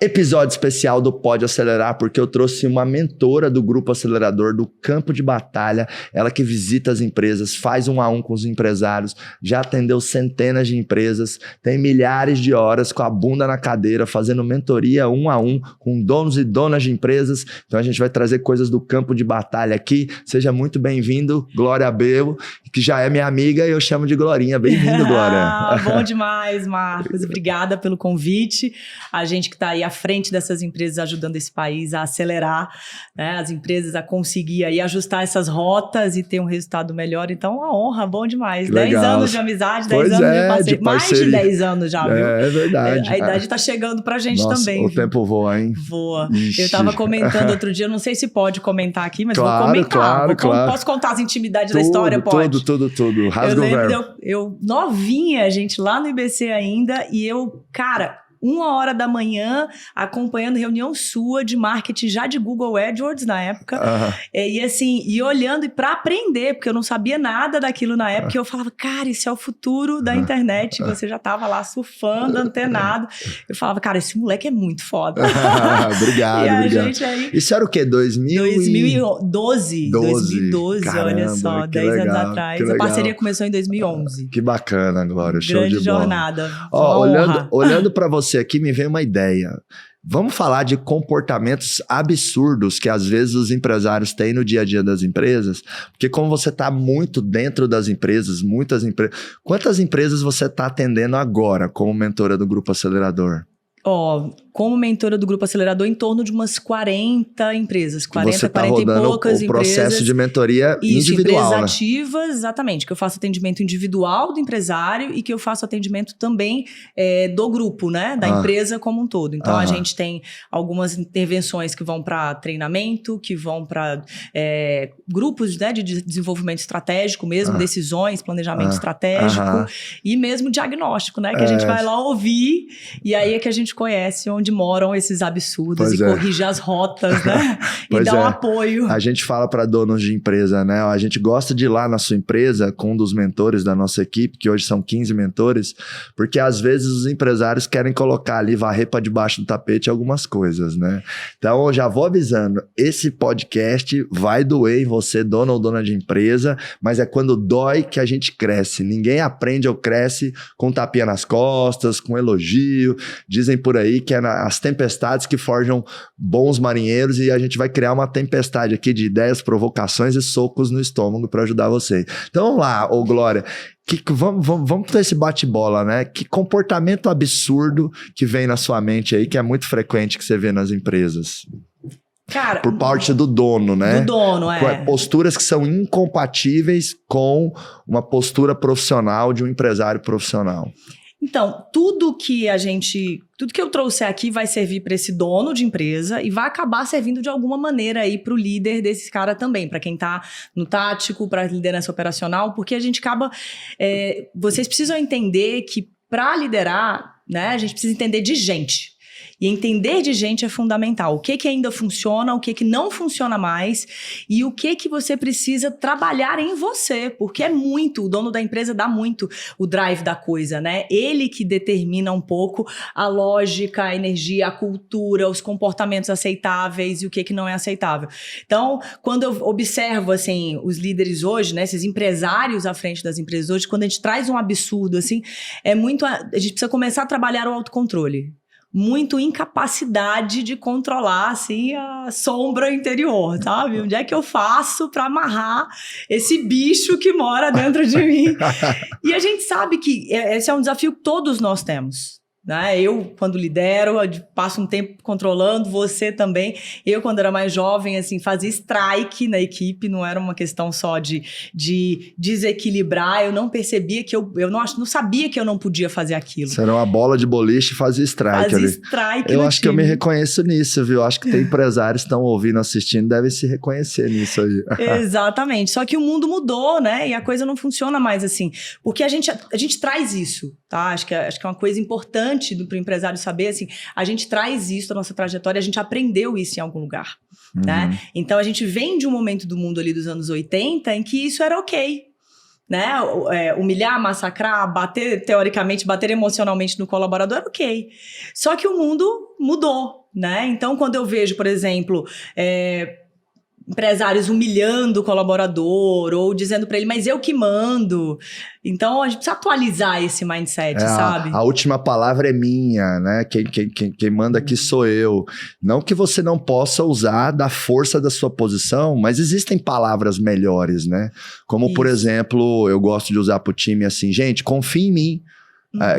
Episódio especial do Pode Acelerar, porque eu trouxe uma mentora do Grupo Acelerador, do campo de batalha, ela que visita as empresas, faz 1 a 1 com os empresários, já atendeu centenas de empresas, tem milhares de horas com a bunda na cadeira, fazendo mentoria 1 a 1 com donos e donas de empresas. Então a gente vai trazer coisas do campo de batalha aqui. Seja muito bem-vindo, Glória Belo, que já é minha amiga e eu chamo de Glorinha. Bem-vindo, Glória. Bom demais, Marcos. Obrigada pelo convite. A gente que está aí à frente dessas empresas, ajudando esse país a acelerar, né, as empresas a conseguir aí ajustar essas rotas e ter um resultado melhor. Então, uma honra, bom demais. 10 anos de amizade, 10 anos de parceria. Mais de 10 anos já, viu? É verdade. A idade está chegando pra gente. Nossa, também. O tempo voa, hein? Voa. Ixi. Eu estava comentando outro dia, não sei se pode comentar aqui, mas claro, vou comentar. Claro. Posso contar as intimidades da história? Pode. Tudo. Rasga o verbo. Eu novinha, gente, lá no IBC ainda, e cara, 1h da manhã, acompanhando reunião sua de marketing já de Google AdWords na época. E assim, e olhando e para aprender, porque eu não sabia nada daquilo na época, e eu falava, cara, isso é o futuro da internet. Você já tava lá surfando, antenado. Eu falava, cara, esse moleque é muito foda. Obrigado. Gente aí... Isso era o quê? 2012. 2012, caramba, olha só, 10 anos atrás. A parceria começou em 2011. Que bacana, Glória. Show Grande de bola. jornada. Olhando para você aqui, me veio uma ideia. Vamos falar de comportamentos absurdos que às vezes os empresários têm no dia a dia das empresas, porque como você está muito dentro das empresas, muitas empresas, quantas empresas você está atendendo agora como mentora do Grupo Acelerador? Como mentora do Grupo Acelerador, em torno de umas 40 empresas, 40 você tá 40 e poucas o processo empresas. De mentoria isso, individual, empresas né? ativas, exatamente, que eu faço atendimento individual do empresário e que eu faço atendimento também do grupo, né, da empresa como um todo. Então, a gente tem algumas intervenções que vão para treinamento, que vão para grupos, né, de desenvolvimento estratégico mesmo, decisões, planejamento estratégico e mesmo diagnóstico, né, que a gente vai lá ouvir e aí é que a gente conhece onde moram esses absurdos e corrige as rotas, né? E dá um apoio. A gente fala para donos de empresa, né? A gente gosta de ir lá na sua empresa com um dos mentores da nossa equipe, que hoje são 15 mentores, porque às vezes os empresários querem colocar ali, varrer para debaixo do tapete algumas coisas, né? Então, eu já vou avisando, esse podcast vai doer em você, dono ou dona de empresa, mas é quando dói que a gente cresce. Ninguém aprende ou cresce com tapinha nas costas, com elogio. Dizem por aí que é as tempestades que forjam bons marinheiros e a gente vai criar uma tempestade aqui de ideias, provocações e socos no estômago para ajudar você. Então vamos lá, Glória, vamos ter esse bate-bola, né? Que comportamento absurdo que vem na sua mente aí, que é muito frequente que você vê nas empresas? Cara, por parte do dono, né? Do dono, Posturas que são incompatíveis com uma postura profissional de um empresário profissional. Então, tudo que eu trouxer aqui vai servir para esse dono de empresa e vai acabar servindo de alguma maneira aí para o líder desse cara também, para quem está no tático, para a liderança operacional, porque a gente acaba... vocês precisam entender que para liderar, né, a gente precisa entender de gente. E entender de gente é fundamental. O que ainda funciona, o que não funciona mais e o que você precisa trabalhar em você, porque o dono da empresa dá muito o drive da coisa, né? Ele que determina um pouco a lógica, a energia, a cultura, os comportamentos aceitáveis e o que não é aceitável. Então, quando eu observo, assim, os líderes hoje, né, esses empresários à frente das empresas hoje, quando a gente traz um absurdo, assim, a gente precisa começar a trabalhar o autocontrole. Muito incapacidade de controlar, assim, a sombra interior, sabe? Onde é que eu faço para amarrar esse bicho que mora dentro de mim? E a gente sabe que esse é um desafio que todos nós temos. Né? Eu, quando lidero, eu passo um tempo controlando, você também. Eu, quando era mais jovem, assim, fazia strike na equipe, não era uma questão só de desequilibrar. Eu não percebia que eu não sabia que eu não podia fazer aquilo. Você era uma bola de boliche e fazia strike ali. Strike eu acho que eu me reconheço nisso, viu? Acho que tem empresários que estão ouvindo, assistindo, devem se reconhecer nisso aí. Exatamente. Só que o mundo mudou, né? E a coisa não funciona mais assim. Porque a gente traz isso, tá? Acho que é uma coisa importante para o empresário saber, assim, a gente traz isso da nossa trajetória, a gente aprendeu isso em algum lugar, né? Então, a gente vem de um momento do mundo ali dos anos 80 em que isso era ok. né? Humilhar, massacrar, bater, teoricamente, bater emocionalmente no colaborador, ok. Só que o mundo mudou, né? Então, quando eu vejo, por exemplo, empresários humilhando o colaborador ou dizendo para ele, mas eu que mando. Então, a gente precisa atualizar esse mindset, sabe? A última palavra é minha, né? Quem manda aqui sou eu. Não que você não possa usar da força da sua posição, mas existem palavras melhores, né? Como, por exemplo, eu gosto de usar pro time assim, gente, confia em mim.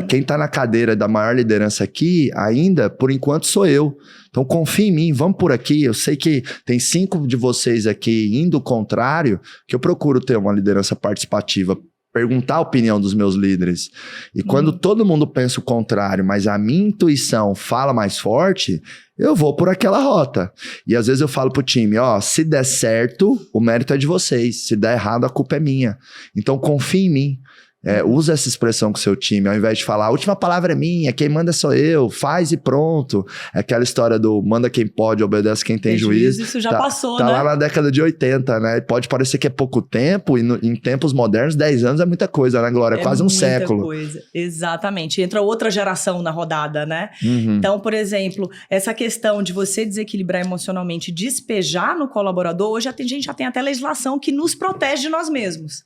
Quem tá na cadeira da maior liderança aqui, ainda, por enquanto, sou eu. Então, confia em mim, vamos por aqui. Eu sei que tem 5 de vocês aqui indo o contrário, que eu procuro ter uma liderança participativa, perguntar a opinião dos meus líderes. E quando todo mundo pensa o contrário, mas a minha intuição fala mais forte, eu vou por aquela rota. E às vezes eu falo pro time, se der certo, o mérito é de vocês. Se der errado, a culpa é minha. Então, confia em mim. Usa essa expressão com o seu time, ao invés de falar, a última palavra é minha, quem manda sou eu, faz e pronto. É aquela história do manda quem pode, obedece quem tem juízo. Isso já passou, né? Tá lá na década de 80, né? Pode parecer que é pouco tempo, e em tempos modernos, 10 anos é muita coisa, né, Glória? É quase um século. Coisa. Exatamente. Entra outra geração na rodada, né? Então, por exemplo, essa questão de você desequilibrar emocionalmente, despejar no colaborador, hoje a gente já tem até legislação que nos protege de nós mesmos.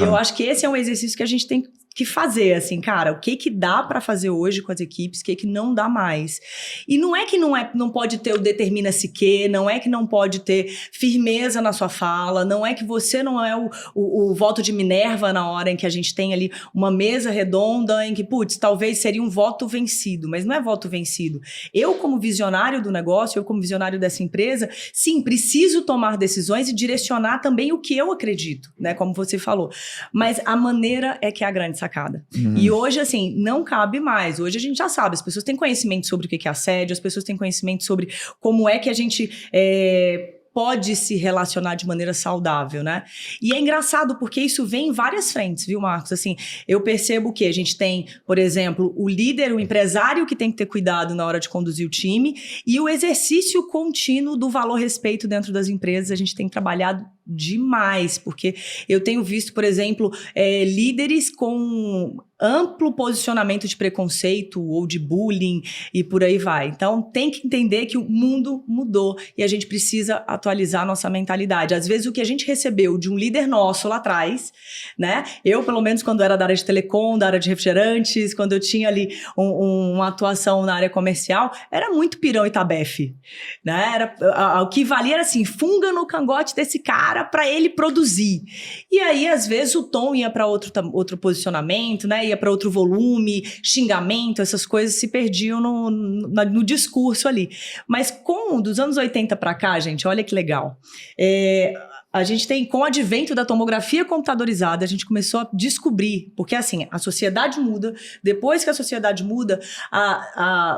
E eu acho que esse é um exercício que a gente tem que fazer, assim, cara, o que dá para fazer hoje com as equipes, o que não dá mais. E não é que não pode ter o determina-se que, não é que não pode ter firmeza na sua fala, não é que você não é o voto de Minerva na hora em que a gente tem ali uma mesa redonda em que, putz, talvez seria um voto vencido, mas não é voto vencido. Eu, como visionário do negócio, eu como visionário dessa empresa, sim, preciso tomar decisões e direcionar também o que eu acredito, né, como você falou. Mas a maneira é que é a grande sacada. E hoje, assim, não cabe mais. Hoje a gente já sabe, as pessoas têm conhecimento sobre o que é assédio, as pessoas têm conhecimento sobre como é que a gente pode se relacionar de maneira saudável, né? E é engraçado porque isso vem em várias frentes, viu, Marcos? Assim, eu percebo que a gente tem, por exemplo, o líder, o empresário que tem que ter cuidado na hora de conduzir o time e o exercício contínuo do valor-respeito dentro das empresas. A gente tem trabalhado demais, porque eu tenho visto, por exemplo, líderes com amplo posicionamento de preconceito ou de bullying e por aí vai. Então, tem que entender que o mundo mudou e a gente precisa atualizar a nossa mentalidade. Às vezes, o que a gente recebeu de um líder nosso lá atrás, né? Eu, pelo menos, quando era da área de telecom, da área de refrigerantes, quando eu tinha ali uma atuação na área comercial, era muito pirão e tabefe, né? O que valia era assim, funga no cangote desse cara para ele produzir. E aí, às vezes, o tom ia para outro posicionamento, né? Ia para outro volume, xingamento, essas coisas se perdiam no discurso ali. Mas dos anos 80 para cá, gente, olha que legal. A gente tem, com o advento da tomografia computadorizada, a gente começou a descobrir, porque assim, a sociedade muda, depois que a sociedade muda,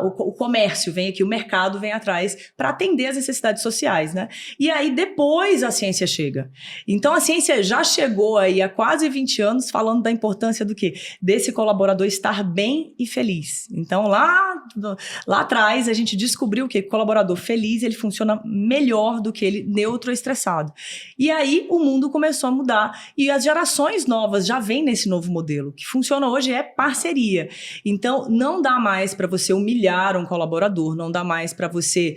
o comércio vem aqui, o mercado vem atrás para atender as necessidades sociais, né? E aí depois a ciência chega. Então a ciência já chegou aí há quase 20 anos falando da importância do quê? Desse colaborador estar bem e feliz. Então lá atrás a gente descobriu que o colaborador feliz, ele funciona melhor do que ele neutro ou estressado. E aí o mundo começou a mudar e as gerações novas já vêm nesse novo modelo. O que funciona hoje é parceria. Então não dá mais para você humilhar um colaborador, não dá mais para você...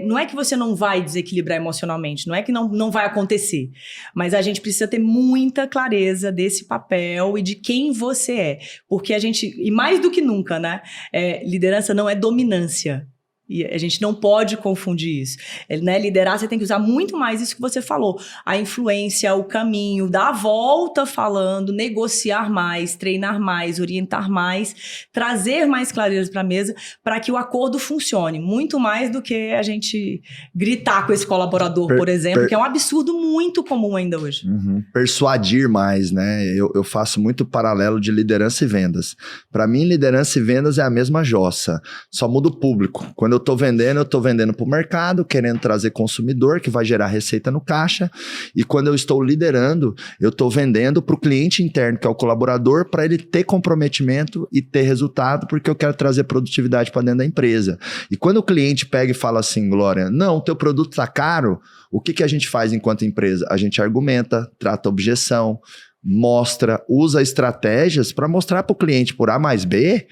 não é que você não vai desequilibrar emocionalmente, não é que não vai acontecer, mas a gente precisa ter muita clareza desse papel e de quem você é. Porque a gente, e mais do que nunca, né? Liderança não é dominância. E a gente não pode confundir isso. Né? Liderar, você tem que usar muito mais isso que você falou. A influência, o caminho, dar a volta falando, negociar mais, treinar mais, orientar mais, trazer mais clareza para a mesa para que o acordo funcione. Muito mais do que a gente gritar com esse colaborador, por exemplo, que é um absurdo muito comum ainda hoje. Persuadir mais, né? Eu faço muito paralelo de liderança e vendas. Para mim, liderança e vendas é a mesma jossa. Só muda o público. Quando eu tô vendendo para o mercado, querendo trazer consumidor, que vai gerar receita no caixa. E quando eu estou liderando, eu estou vendendo para o cliente interno, que é o colaborador, para ele ter comprometimento e ter resultado, porque eu quero trazer produtividade para dentro da empresa. E quando o cliente pega e fala assim, Glória, não, o teu produto está caro, o que a gente faz enquanto empresa? A gente argumenta, trata objeção, mostra, usa estratégias para mostrar para o cliente por A mais B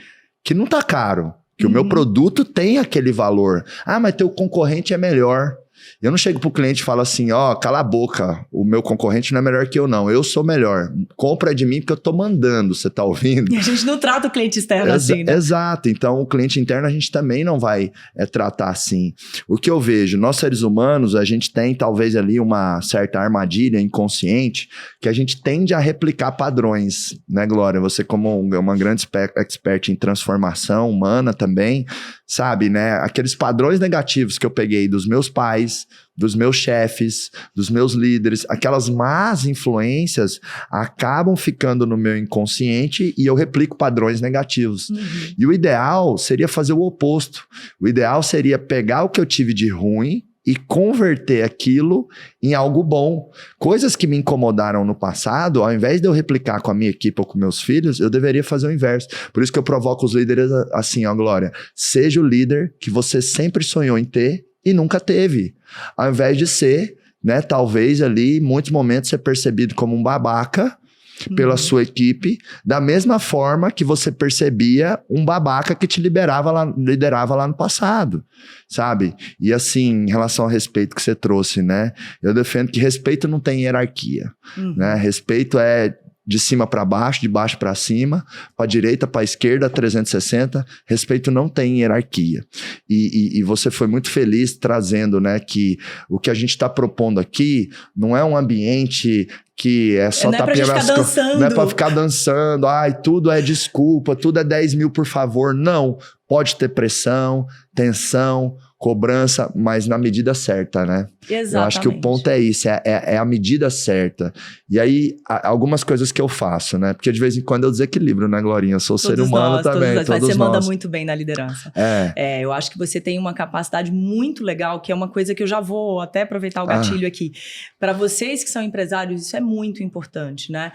que não tá caro, que o meu produto tem aquele valor. Ah, mas teu concorrente é melhor. Eu não chego pro cliente e falo assim, ó, cala a boca, o meu concorrente não é melhor que eu sou melhor. Compra de mim porque eu tô mandando, você tá ouvindo? E a gente não trata o cliente externo assim, né? Exato, então o cliente interno a gente também não vai tratar assim. O que eu vejo, nós seres humanos, a gente tem talvez ali uma certa armadilha inconsciente que a gente tende a replicar padrões, né, Glória? Você como uma grande expert em transformação humana também, sabe, né? Aqueles padrões negativos que eu peguei dos meus pais, dos meus chefes, dos meus líderes, aquelas más influências acabam ficando no meu inconsciente e eu replico padrões negativos. E o ideal seria fazer o oposto. O ideal seria pegar o que eu tive de ruim e converter aquilo em algo bom. Coisas que me incomodaram no passado, ao invés de eu replicar com a minha equipe ou com meus filhos, eu deveria fazer o inverso. Por isso que eu provoco os líderes assim, ó, Glória, seja o líder que você sempre sonhou em ter e nunca teve. Ao invés de ser, né, talvez ali, em muitos momentos, ser percebido como um babaca pela sua equipe, da mesma forma que você percebia um babaca que te liderava lá no passado, sabe? E assim, em relação ao respeito que você trouxe, né? Eu defendo que respeito não tem hierarquia, né? Respeito é de cima para baixo, de baixo para cima, para direita, para esquerda, 360. Respeito não tem hierarquia. E você foi muito feliz trazendo, né, que o que a gente está propondo aqui não é um ambiente que é só tapinha nas costas. Não é para ficar dançando. Ai, tudo é desculpa, tudo é 10 mil, por favor. Não. Pode ter pressão, tensão, cobrança, mas na medida certa, né? Exatamente. Eu acho que o ponto é isso, é a medida certa. E aí, algumas coisas que eu faço, né? Porque de vez em quando eu desequilibro, né, Glorinha? Eu sou ser humano também, todos nós. Você manda muito bem na liderança. Eu acho que você tem uma capacidade muito legal, que é uma coisa que eu já vou até aproveitar o gatilho aqui. Para vocês que são empresários, isso é muito importante, né?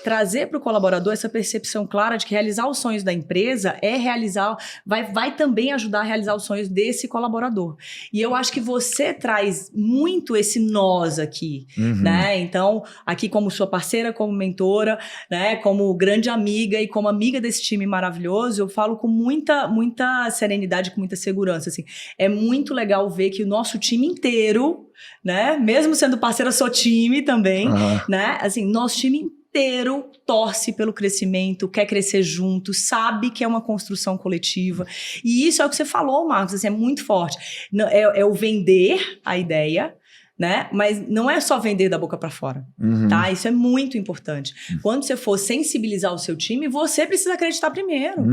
Trazer para o colaborador essa percepção clara de que realizar os sonhos da empresa é realizar, vai também ajudar a realizar os sonhos desse colaborador. E eu acho que você traz muito esse nós aqui, né? Então, aqui como sua parceira, como mentora, né? Como grande amiga e como amiga desse time maravilhoso, eu falo com muita serenidade, com muita segurança, assim. É muito legal ver que o nosso time inteiro, né? Mesmo sendo parceira, sou time também, né? Assim, nosso time inteiro torce pelo crescimento, quer crescer junto, sabe que é uma construção coletiva. E isso é o que você falou, Marcos, assim, é muito forte. É o vender a ideia, né? Mas não é só vender da boca para fora, tá? Isso é muito importante. Quando você for sensibilizar o seu time, você precisa acreditar primeiro.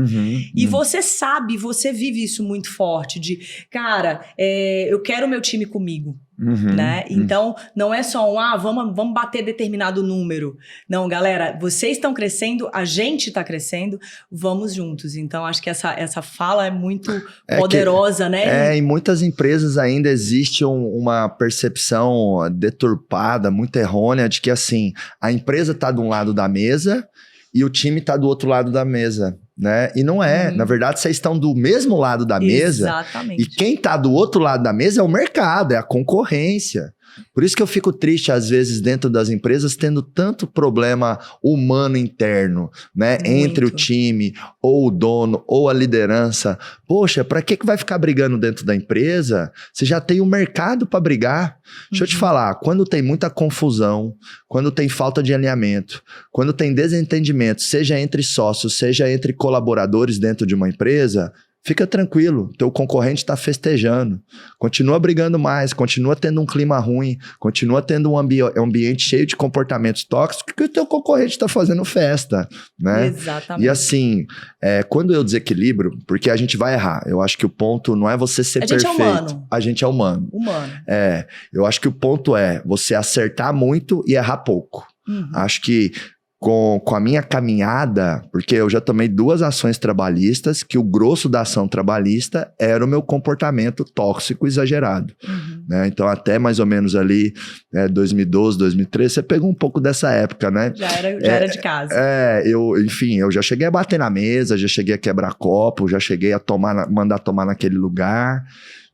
E você sabe, você vive isso muito forte, de, cara, eu quero o meu time comigo. Né? Então, não é só vamos bater determinado número. Não, galera, vocês estão crescendo, a gente está crescendo, vamos juntos. Então, acho que essa fala é muito poderosa, né? Em muitas empresas ainda existe uma percepção deturpada, muito errônea, de que assim, a empresa está de um lado da mesa e o time está do outro lado da mesa. Né? E não é. Na verdade, vocês estão do mesmo lado da mesa. Exatamente. E quem está do outro lado da mesa é o mercado, é a concorrência. Por isso que eu fico triste, às vezes, dentro das empresas, tendo tanto problema humano interno, né? Entre o time, ou o dono, ou a liderança. Poxa, para que vai ficar brigando dentro da empresa? Você já tem o mercado para brigar. Deixa eu te falar, quando tem muita confusão, quando tem falta de alinhamento, quando tem desentendimento, seja entre sócios, seja entre colaboradores dentro de uma empresa, fica tranquilo, teu concorrente está festejando, continua brigando mais, continua tendo um clima ruim, continua tendo um ambiente cheio de comportamentos tóxicos que o teu concorrente está fazendo festa, né? Exatamente. E assim, quando eu desequilibro, porque a gente vai errar, eu acho que o ponto não é você ser perfeito. A gente é humano. A gente é humano. Eu acho que o ponto é você acertar muito e errar pouco. Acho que com a minha caminhada, porque eu já tomei 2 ações trabalhistas, que o grosso da ação trabalhista era o meu comportamento tóxico exagerado. Né? Então, até mais ou menos ali, 2012, 2013, você pegou um pouco dessa época, né? Já era de casa. Eu já cheguei a bater na mesa, já cheguei a quebrar copo, já cheguei a mandar tomar naquele lugar.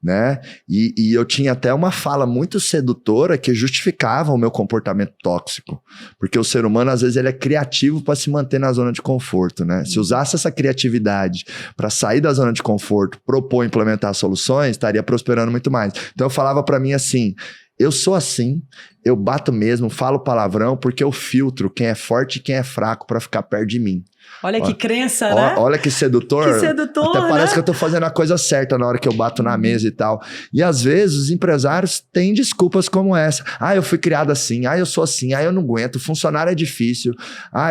né? E eu tinha até uma fala muito sedutora que justificava o meu comportamento tóxico. Porque o ser humano, às vezes, ele é criativo para se manter na zona de conforto, né? Se usasse essa criatividade para sair da zona de conforto, propor, implementar soluções, estaria prosperando muito mais. Então eu falava para mim assim, eu sou assim, eu bato mesmo, falo palavrão porque eu filtro quem é forte e quem é fraco para ficar perto de mim. Olha que crença, né? Olha que sedutor. Que sedutor, até parece né? que eu tô fazendo a coisa certa na hora que eu bato na mesa e tal. E às vezes os empresários têm desculpas como essa. Eu fui criado assim. Eu sou assim. Eu não aguento. Funcionário é difícil.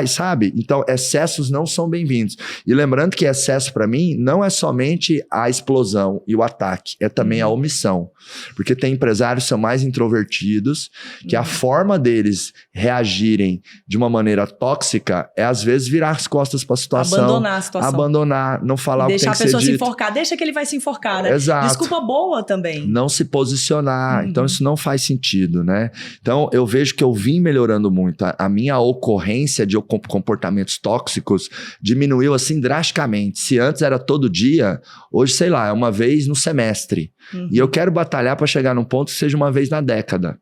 Sabe? Então, excessos não são bem-vindos. E lembrando que excesso para mim não é somente a explosão e o ataque. É também a omissão. Porque tem empresários que são mais introvertidos, que a forma deles reagirem de uma maneira tóxica é às vezes virar as costas para a situação. Abandonar a situação. Abandonar, não falar o que tem que ser dito. Deixar a pessoa se enforcar. Deixa que ele vai se enforcar, né? Exato. Desculpa boa também. Não se posicionar. Então, isso não faz sentido, né? Então, eu vejo que eu vim melhorando muito. A minha ocorrência de comportamentos tóxicos diminuiu, assim, drasticamente. Se antes era todo dia, hoje, sei lá, é uma vez no semestre. E eu quero batalhar para chegar num ponto que seja uma vez na década.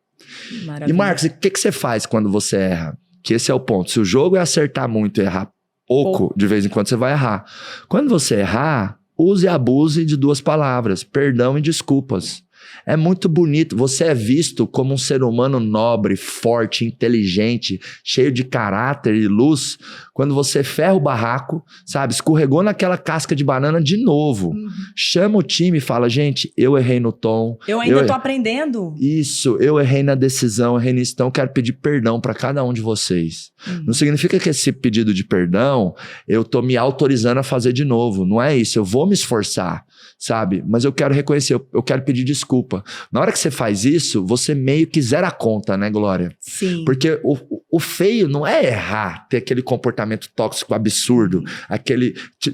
Maravilha. E, Marcos, o que você faz quando você erra? Que esse é o ponto. Se o jogo é acertar muito e errar pouco, de vez em quando você vai errar. Quando você errar, use e abuse de 2 palavras, perdão e desculpas. É muito bonito, você é visto como um ser humano nobre, forte, inteligente, cheio de caráter e luz, quando você ferra o barraco, sabe, escorregou naquela casca de banana de novo. Chama o time e fala, gente, eu errei no tom. Eu ainda tô aprendendo. Isso, eu errei na decisão, errei nisso, então eu quero pedir perdão para cada um de vocês. Não significa que esse pedido de perdão, eu tô me autorizando a fazer de novo, não é isso, eu vou me esforçar, sabe, mas eu quero reconhecer, eu quero pedir desculpa. Na hora que você faz isso, você meio que zera a conta, né, Glória? Sim. Porque o feio não é errar, ter aquele comportamento tóxico absurdo,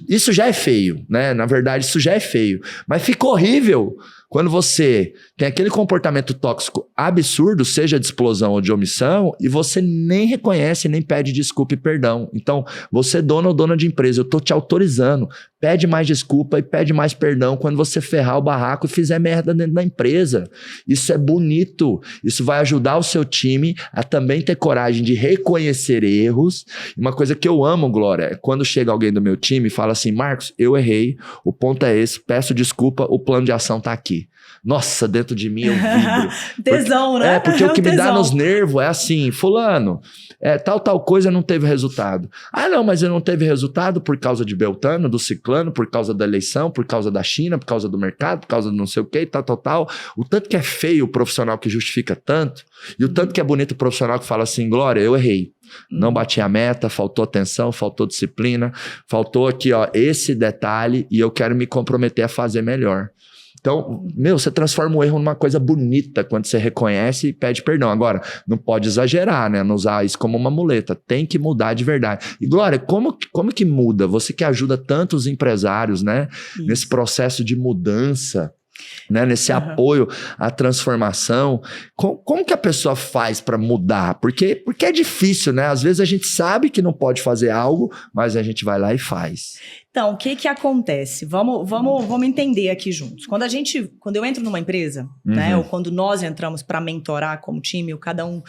isso já é feio, né? Na verdade, isso já é feio. Mas fica horrível quando você tem aquele comportamento tóxico absurdo, seja de explosão ou de omissão, e você nem reconhece, nem pede desculpa e perdão. Então, você dono ou dona de empresa, eu tô te autorizando, pede mais desculpa e pede mais perdão quando você ferrar o barraco e fizer merda dentro da empresa. Isso é bonito, isso vai ajudar o seu time a também ter coragem de reconhecer erros. Uma coisa que eu amo, Glória, é quando chega alguém do meu time e fala assim, Marcos, eu errei, o ponto é esse, peço desculpa, o plano de ação tá aqui. Nossa, dentro de mim eu vibro. Tesão, porque, né? Porque o que me tesão. dá nos nervos é assim, fulano, tal coisa não teve resultado. Não, mas não teve resultado por causa de Beltrano, do Ciclano, por causa da eleição, por causa da China, por causa do mercado, por causa do não sei o que, tal. O tanto que é feio o profissional que justifica tanto, e o tanto que é bonito o profissional que fala assim, Glória, eu errei. Não bati a meta, faltou atenção, faltou disciplina, faltou aqui, ó, esse detalhe, e eu quero me comprometer a fazer melhor. Então, você transforma o erro numa coisa bonita quando você reconhece e pede perdão. Agora, não pode exagerar, né? Não usar isso como uma muleta. Tem que mudar de verdade. E, Glória, como que muda? Você que ajuda tantos empresários, né? Isso. Nesse processo de mudança, né? Nesse apoio à transformação. Como que a pessoa faz para mudar? Porque é difícil, né? Às vezes a gente sabe que não pode fazer algo, mas a gente vai lá e faz. Então, o que acontece? Vamos entender aqui juntos. Quando eu entro numa empresa, né, ou quando nós entramos para mentorar como time, ou cada um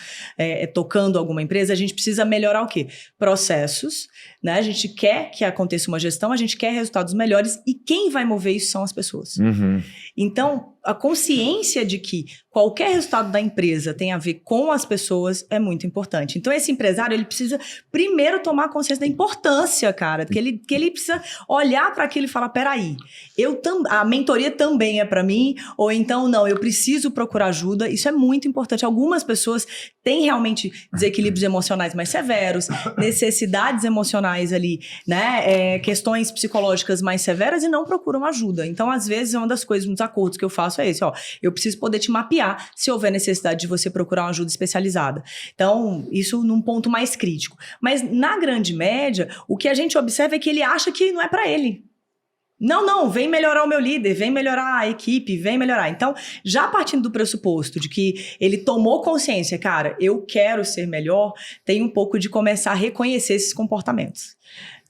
tocando alguma empresa, a gente precisa melhorar o quê? Processos, né? A gente quer que aconteça uma gestão, a gente quer resultados melhores e quem vai mover isso são as pessoas. Então, a consciência de que qualquer resultado da empresa tem a ver com as pessoas é muito importante. Então, esse empresário, ele precisa primeiro tomar consciência da importância, cara, que ele precisa olhar para aquilo e falar, peraí, a mentoria também é para mim, ou então, não, eu preciso procurar ajuda. Isso é muito importante. Algumas pessoas têm realmente desequilíbrios emocionais mais severos, necessidades emocionais ali, né, questões psicológicas mais severas e não procuram ajuda. Então, às vezes, uma das coisas, um dos acordos que eu faço é esse, ó, eu preciso poder te mapear se houver necessidade de você procurar uma ajuda especializada. Então, isso num ponto mais crítico. Mas, na grande média, o que a gente observa é que ele acha que não é para ele. Não, vem melhorar o meu líder, vem melhorar a equipe, vem melhorar. Então, já partindo do pressuposto de que ele tomou consciência, cara, eu quero ser melhor, tem um pouco de começar a reconhecer esses comportamentos.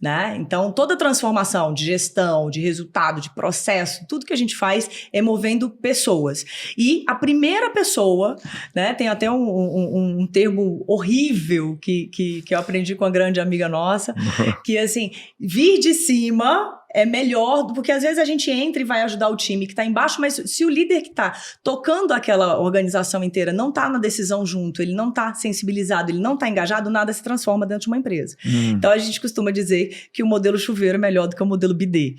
Né? Então, toda transformação de gestão, de resultado, de processo, tudo que a gente faz é movendo pessoas. E a primeira pessoa, né, tem até um termo horrível que eu aprendi com uma grande amiga nossa, que assim, vir de cima é melhor, porque às vezes a gente entra e vai ajudar o time que está embaixo, mas se o líder que está tocando aquela organização inteira não está na decisão junto, ele não está sensibilizado, ele não está engajado, nada se transforma dentro de uma empresa. Então a gente costuma dizer que o modelo chuveiro é melhor do que o modelo bidê.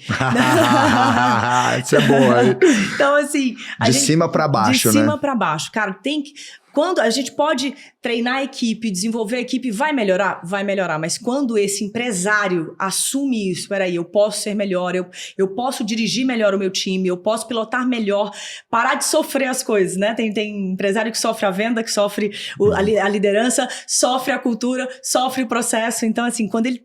Isso é boa, hein? Então assim... De cima para baixo, né? De cima para baixo. Cara, tem que... Quando a gente pode treinar a equipe, desenvolver a equipe, vai melhorar? Vai melhorar. Mas quando esse empresário assume isso, peraí, eu posso ser melhor, eu posso dirigir melhor o meu time, eu posso pilotar melhor, parar de sofrer as coisas, né? Tem empresário que sofre a venda, que sofre a liderança, sofre a cultura, sofre o processo. Então, assim, quando ele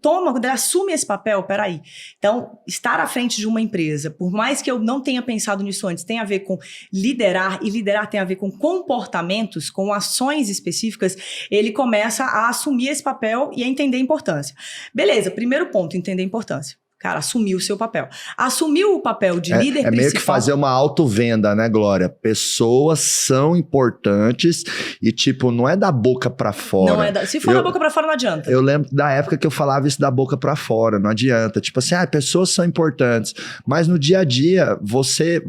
assume esse papel, peraí. Então, estar à frente de uma empresa, por mais que eu não tenha pensado nisso antes, tem a ver com liderar, e liderar tem a ver com comportamentos, com ações específicas, ele começa a assumir esse papel e a entender a importância. Beleza, primeiro ponto, entender a importância. Cara, assumiu o seu papel. Assumiu o papel de líder principal. É meio que fazer uma autovenda, né, Glória? Pessoas são importantes e, tipo, não é da boca pra fora. Se for da boca pra fora, não adianta. Eu lembro da época que eu falava isso da boca pra fora, não adianta. Tipo assim, pessoas são importantes, mas no dia a dia, você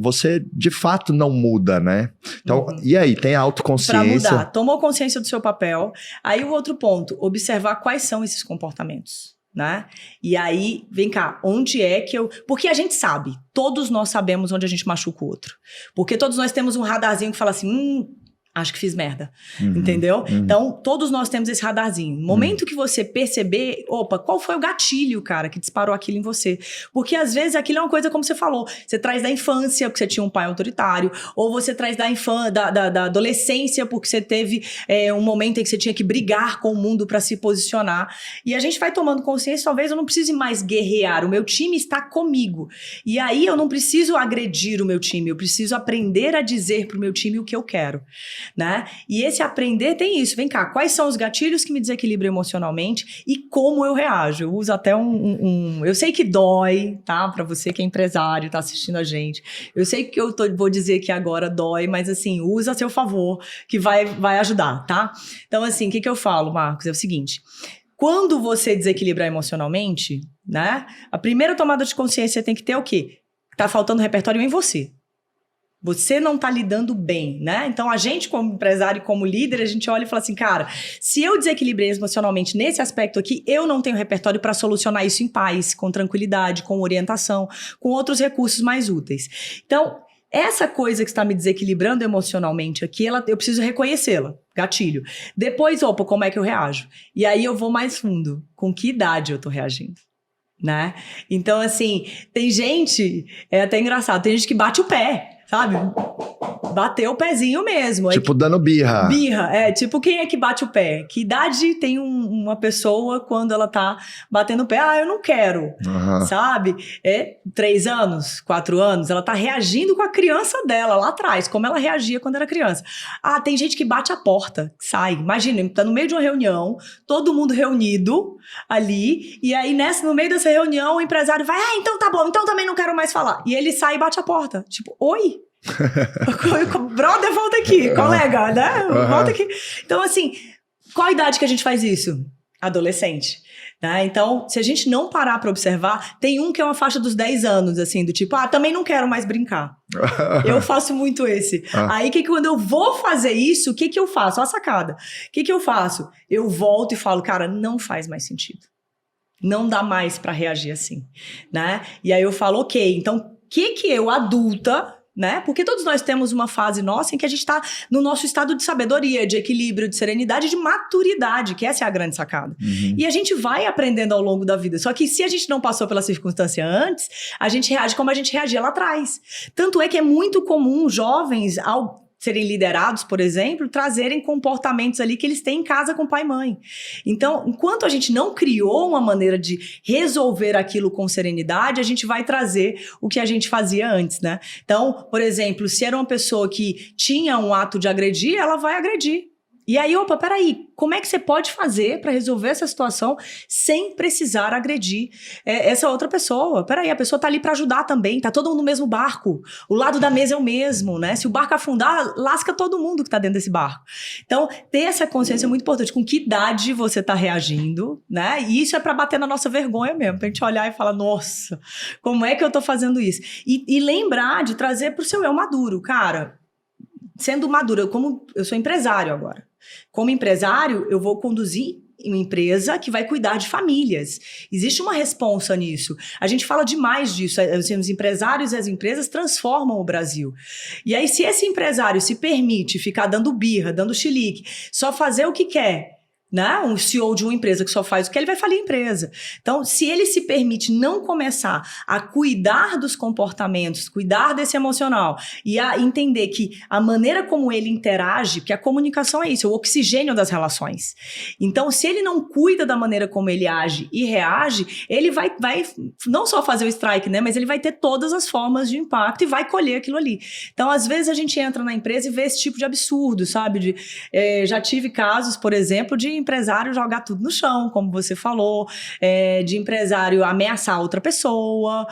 de fato não muda, né? Então, e aí? Tem a autoconsciência. Pra mudar. Tomou consciência do seu papel. Aí o outro ponto, observar quais são esses comportamentos. Né? E aí, vem cá, onde é que eu... Porque a gente sabe, todos nós sabemos onde a gente machuca o outro. Porque todos nós temos um radarzinho que fala assim, acho que fiz merda, entendeu? Então, todos nós temos esse radarzinho. No momento que você perceber, qual foi o gatilho, cara, que disparou aquilo em você? Porque às vezes aquilo é uma coisa como você falou, você traz da infância, porque você tinha um pai autoritário, ou você traz da adolescência, porque você teve um momento em que você tinha que brigar com o mundo para se posicionar. E a gente vai tomando consciência, talvez eu não precise mais guerrear, o meu time está comigo. E aí eu não preciso agredir o meu time, eu preciso aprender a dizer pro meu time o que eu quero. Né? E esse aprender tem isso, vem cá, quais são os gatilhos que me desequilibram emocionalmente e como eu reajo? Eu uso até eu sei que dói, tá? Pra você que é empresário, tá assistindo a gente, eu sei que vou dizer que agora dói, mas assim, usa a seu favor, que vai ajudar, tá? Então assim, o que eu falo, Marcos? É o seguinte, quando você desequilibrar emocionalmente, né? A primeira tomada de consciência tem que ter o quê? Tá faltando repertório em você. Você não tá lidando bem, né? Então, a gente como empresário e como líder, a gente olha e fala assim, cara, se eu desequilibrei emocionalmente nesse aspecto aqui, eu não tenho repertório para solucionar isso em paz, com tranquilidade, com orientação, com outros recursos mais úteis. Então, essa coisa que está me desequilibrando emocionalmente aqui, eu preciso reconhecê-la, gatilho. Depois, como é que eu reajo? E aí eu vou mais fundo, com que idade eu tô reagindo? Né? Então, assim, tem gente, é até engraçado, tem gente que bate o pé, sabe? Bateu o pezinho mesmo. Tipo, dando birra. Birra, tipo, quem é que bate o pé? Que idade tem uma pessoa quando ela tá batendo o pé? Eu não quero, sabe? 3 anos, 4 anos, ela tá reagindo com a criança dela lá atrás, como ela reagia quando era criança. Tem gente que bate a porta, sai. Imagina, tá no meio de uma reunião, todo mundo reunido ali, e aí no meio dessa reunião o empresário vai, então tá bom, então também não quero mais falar. E ele sai e bate a porta. Tipo, oi? Brother, volta aqui, colega, né? Volta aqui. Então, assim, qual a idade que a gente faz isso? Adolescente. Né? Então, se a gente não parar pra observar, tem que é uma faixa dos 10 anos, assim, do tipo, também não quero mais brincar. Eu faço muito esse. Aí, quando eu vou fazer isso, o que eu faço? Olha a sacada. O que eu faço? Eu volto e falo, cara, não faz mais sentido. Não dá mais pra reagir assim, né? E aí eu falo, ok, então, o que eu, adulta, né? Porque todos nós temos uma fase nossa em que a gente está no nosso estado de sabedoria, de equilíbrio, de serenidade, de maturidade, que essa é a grande sacada. E a gente vai aprendendo ao longo da vida. Só que se a gente não passou pela circunstância antes, a gente reage como a gente reagia lá atrás. Tanto é que é muito comum jovens, ao serem liderados, por exemplo, trazerem comportamentos ali que eles têm em casa com pai e mãe. Então, enquanto a gente não criou uma maneira de resolver aquilo com serenidade, a gente vai trazer o que a gente fazia antes, né? Então, por exemplo, se era uma pessoa que tinha um ato de agredir, ela vai agredir. E aí, opa, peraí, como é que você pode fazer para resolver essa situação sem precisar agredir essa outra pessoa? Peraí, a pessoa tá ali para ajudar também, tá todo mundo no mesmo barco, o lado da mesa é o mesmo, né? Se o barco afundar, lasca todo mundo que tá dentro desse barco. Então, ter essa consciência é muito importante, com que idade você tá reagindo, né? E isso é para bater na nossa vergonha mesmo, pra gente olhar e falar, nossa, como é que eu tô fazendo isso? E lembrar de trazer pro seu eu maduro, cara, sendo maduro, eu sou empresário agora. Como empresário, eu vou conduzir uma empresa que vai cuidar de famílias. Existe uma responsa nisso. A gente fala demais disso. Os empresários e as empresas transformam o Brasil. E aí, se esse empresário se permite ficar dando birra, dando chilique, só fazer o que quer, né? Um CEO de uma empresa que só faz o que ele vai falir a empresa. Então, se ele se permite não começar a cuidar dos comportamentos, cuidar desse emocional e a entender que a maneira como ele interage, porque a comunicação é isso, é o oxigênio das relações. Então, se ele não cuida da maneira como ele age e reage, ele vai não só fazer o strike, né? Mas ele vai ter todas as formas de impacto e vai colher aquilo ali. Então, às vezes a gente entra na empresa e vê esse tipo de absurdo, sabe? Já tive casos, por exemplo, de empresário jogar tudo no chão, como você falou, de empresário ameaçar outra pessoa,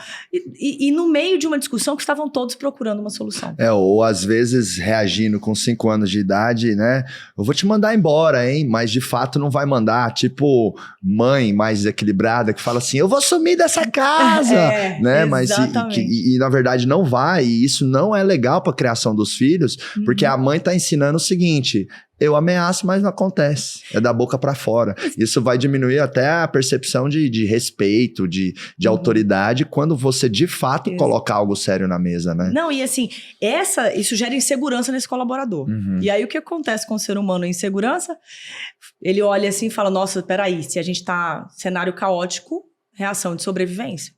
e no meio de uma discussão que estavam todos procurando uma solução. Ou às vezes reagindo com 5 anos de idade, né? Eu vou te mandar embora, hein? Mas de fato não vai mandar, tipo mãe mais equilibrada que fala assim, eu vou sumir dessa casa, né? Mas e na verdade não vai, e isso não é legal para a criação dos filhos, porque a mãe tá ensinando o seguinte, eu ameaço, mas não acontece. É da boca para fora. Isso vai diminuir até a percepção de respeito, de autoridade, quando você de fato coloca algo sério na mesa, né? Não, e assim, isso gera insegurança nesse colaborador. E aí o que acontece com o ser humano em insegurança? Ele olha assim e fala, nossa, peraí, se a gente tá cenário caótico, reação de sobrevivência.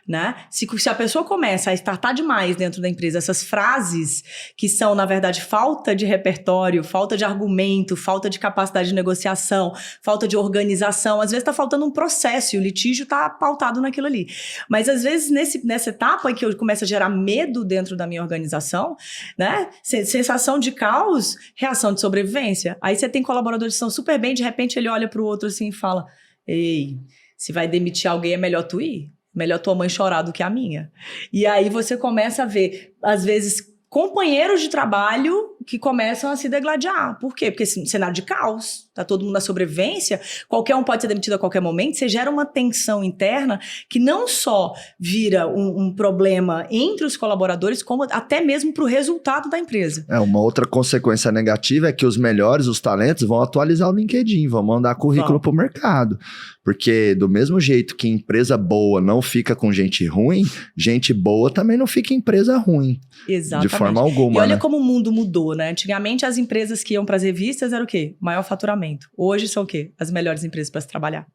Né? Se a pessoa começa a startar demais dentro da empresa essas frases que são, na verdade, falta de repertório, falta de argumento, falta de capacidade de negociação, falta de organização, às vezes está faltando um processo e o litígio está pautado naquilo ali. Mas às vezes nessa etapa em que eu começo a gerar medo dentro da minha organização, né? Sensação de caos, reação de sobrevivência. Aí você tem colaboradores que estão super bem, de repente ele olha para o outro assim e fala, ei, se vai demitir alguém é melhor tu ir. Melhor tua mãe chorar do que a minha. E aí você começa a ver, às vezes, companheiros de trabalho que começam a se degladiar. Por quê? Porque cenário de caos, tá todo mundo na sobrevivência, qualquer um pode ser demitido a qualquer momento, você gera uma tensão interna que não só vira um problema entre os colaboradores, como até mesmo para o resultado da empresa. Uma outra consequência negativa é que os melhores, os talentos, vão atualizar o LinkedIn, vão mandar currículo para o mercado. Porque do mesmo jeito que empresa boa não fica com gente ruim, gente boa também não fica em empresa ruim. Exatamente. De forma alguma, E olha, né? como o mundo mudou, né? Antigamente as empresas que iam para as revistas eram o quê? Maior faturamento. Hoje são o quê? As melhores empresas para se trabalhar.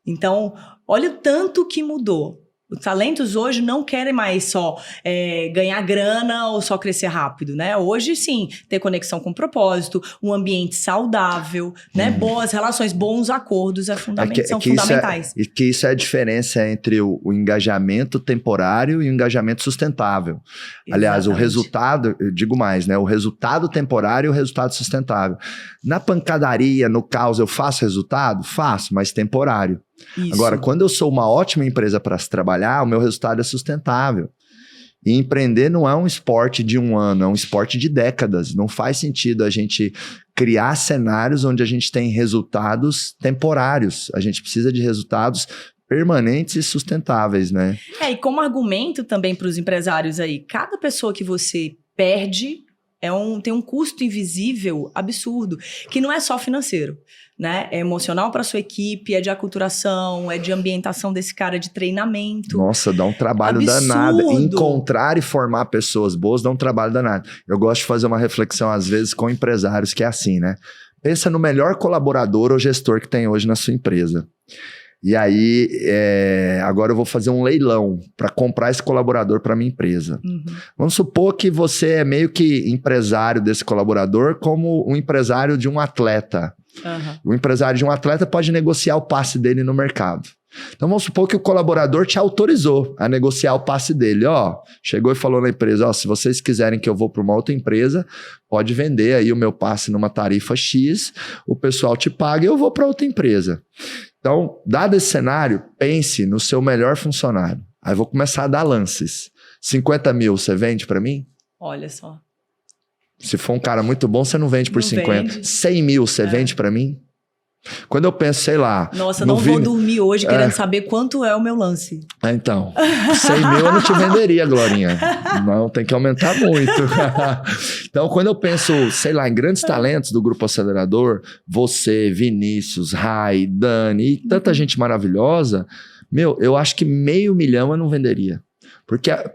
Então, olha o tanto que mudou. Os talentos hoje não querem mais só ganhar grana ou só crescer rápido, né? Hoje, sim, ter conexão com propósito, um ambiente saudável, né? Boas relações, bons acordos são fundamentais. E que isso é a diferença entre o engajamento temporário e o engajamento sustentável. Exatamente. Aliás, o resultado, eu digo mais, né? O resultado temporário e o resultado sustentável. Na pancadaria, no caos, eu faço resultado? Faço, mas temporário. Isso. Agora, quando eu sou uma ótima empresa para se trabalhar, o meu resultado é sustentável. E empreender não é um esporte de 1 ano, é um esporte de décadas. Não faz sentido a gente criar cenários onde a gente tem resultados temporários. A gente precisa de resultados permanentes e sustentáveis, né? E como argumento também para os empresários aí, cada pessoa que você perde tem um custo invisível absurdo, que não é só financeiro, né? É emocional para sua equipe, é de aculturação, é de ambientação desse cara, de treinamento. Nossa, dá um trabalho danado. Encontrar e formar pessoas boas dá um trabalho danado. Eu gosto de fazer uma reflexão, às vezes, com empresários, que é assim, né? Pensa no melhor colaborador ou gestor que tem hoje na sua empresa. E aí, agora eu vou fazer um leilão para comprar esse colaborador para minha empresa. Vamos supor que você é meio que empresário desse colaborador como um empresário de um atleta. O empresário de um atleta pode negociar o passe dele no mercado. Então vamos supor que o colaborador te autorizou a negociar o passe dele. Chegou e falou na empresa, se vocês quiserem que eu vou para uma outra empresa, pode vender aí o meu passe numa tarifa X, o pessoal te paga e eu vou para outra empresa. Então, dado esse cenário, pense no seu melhor funcionário. Aí vou começar a dar lances. 50 mil, você vende para mim? Olha só. Se for um cara muito bom, você não vende por 50. Vende. 100 mil, você vende para mim? Quando eu penso, sei lá... Nossa, eu não vou dormir hoje querendo saber quanto é o meu lance. Então, 100 mil eu não te venderia, Glorinha. Não, tem que aumentar muito. Então, quando eu penso, sei lá, em grandes talentos do Grupo Acelerador, você, Vinícius, Rai, Dani e tanta gente maravilhosa, eu acho que 500 mil eu não venderia.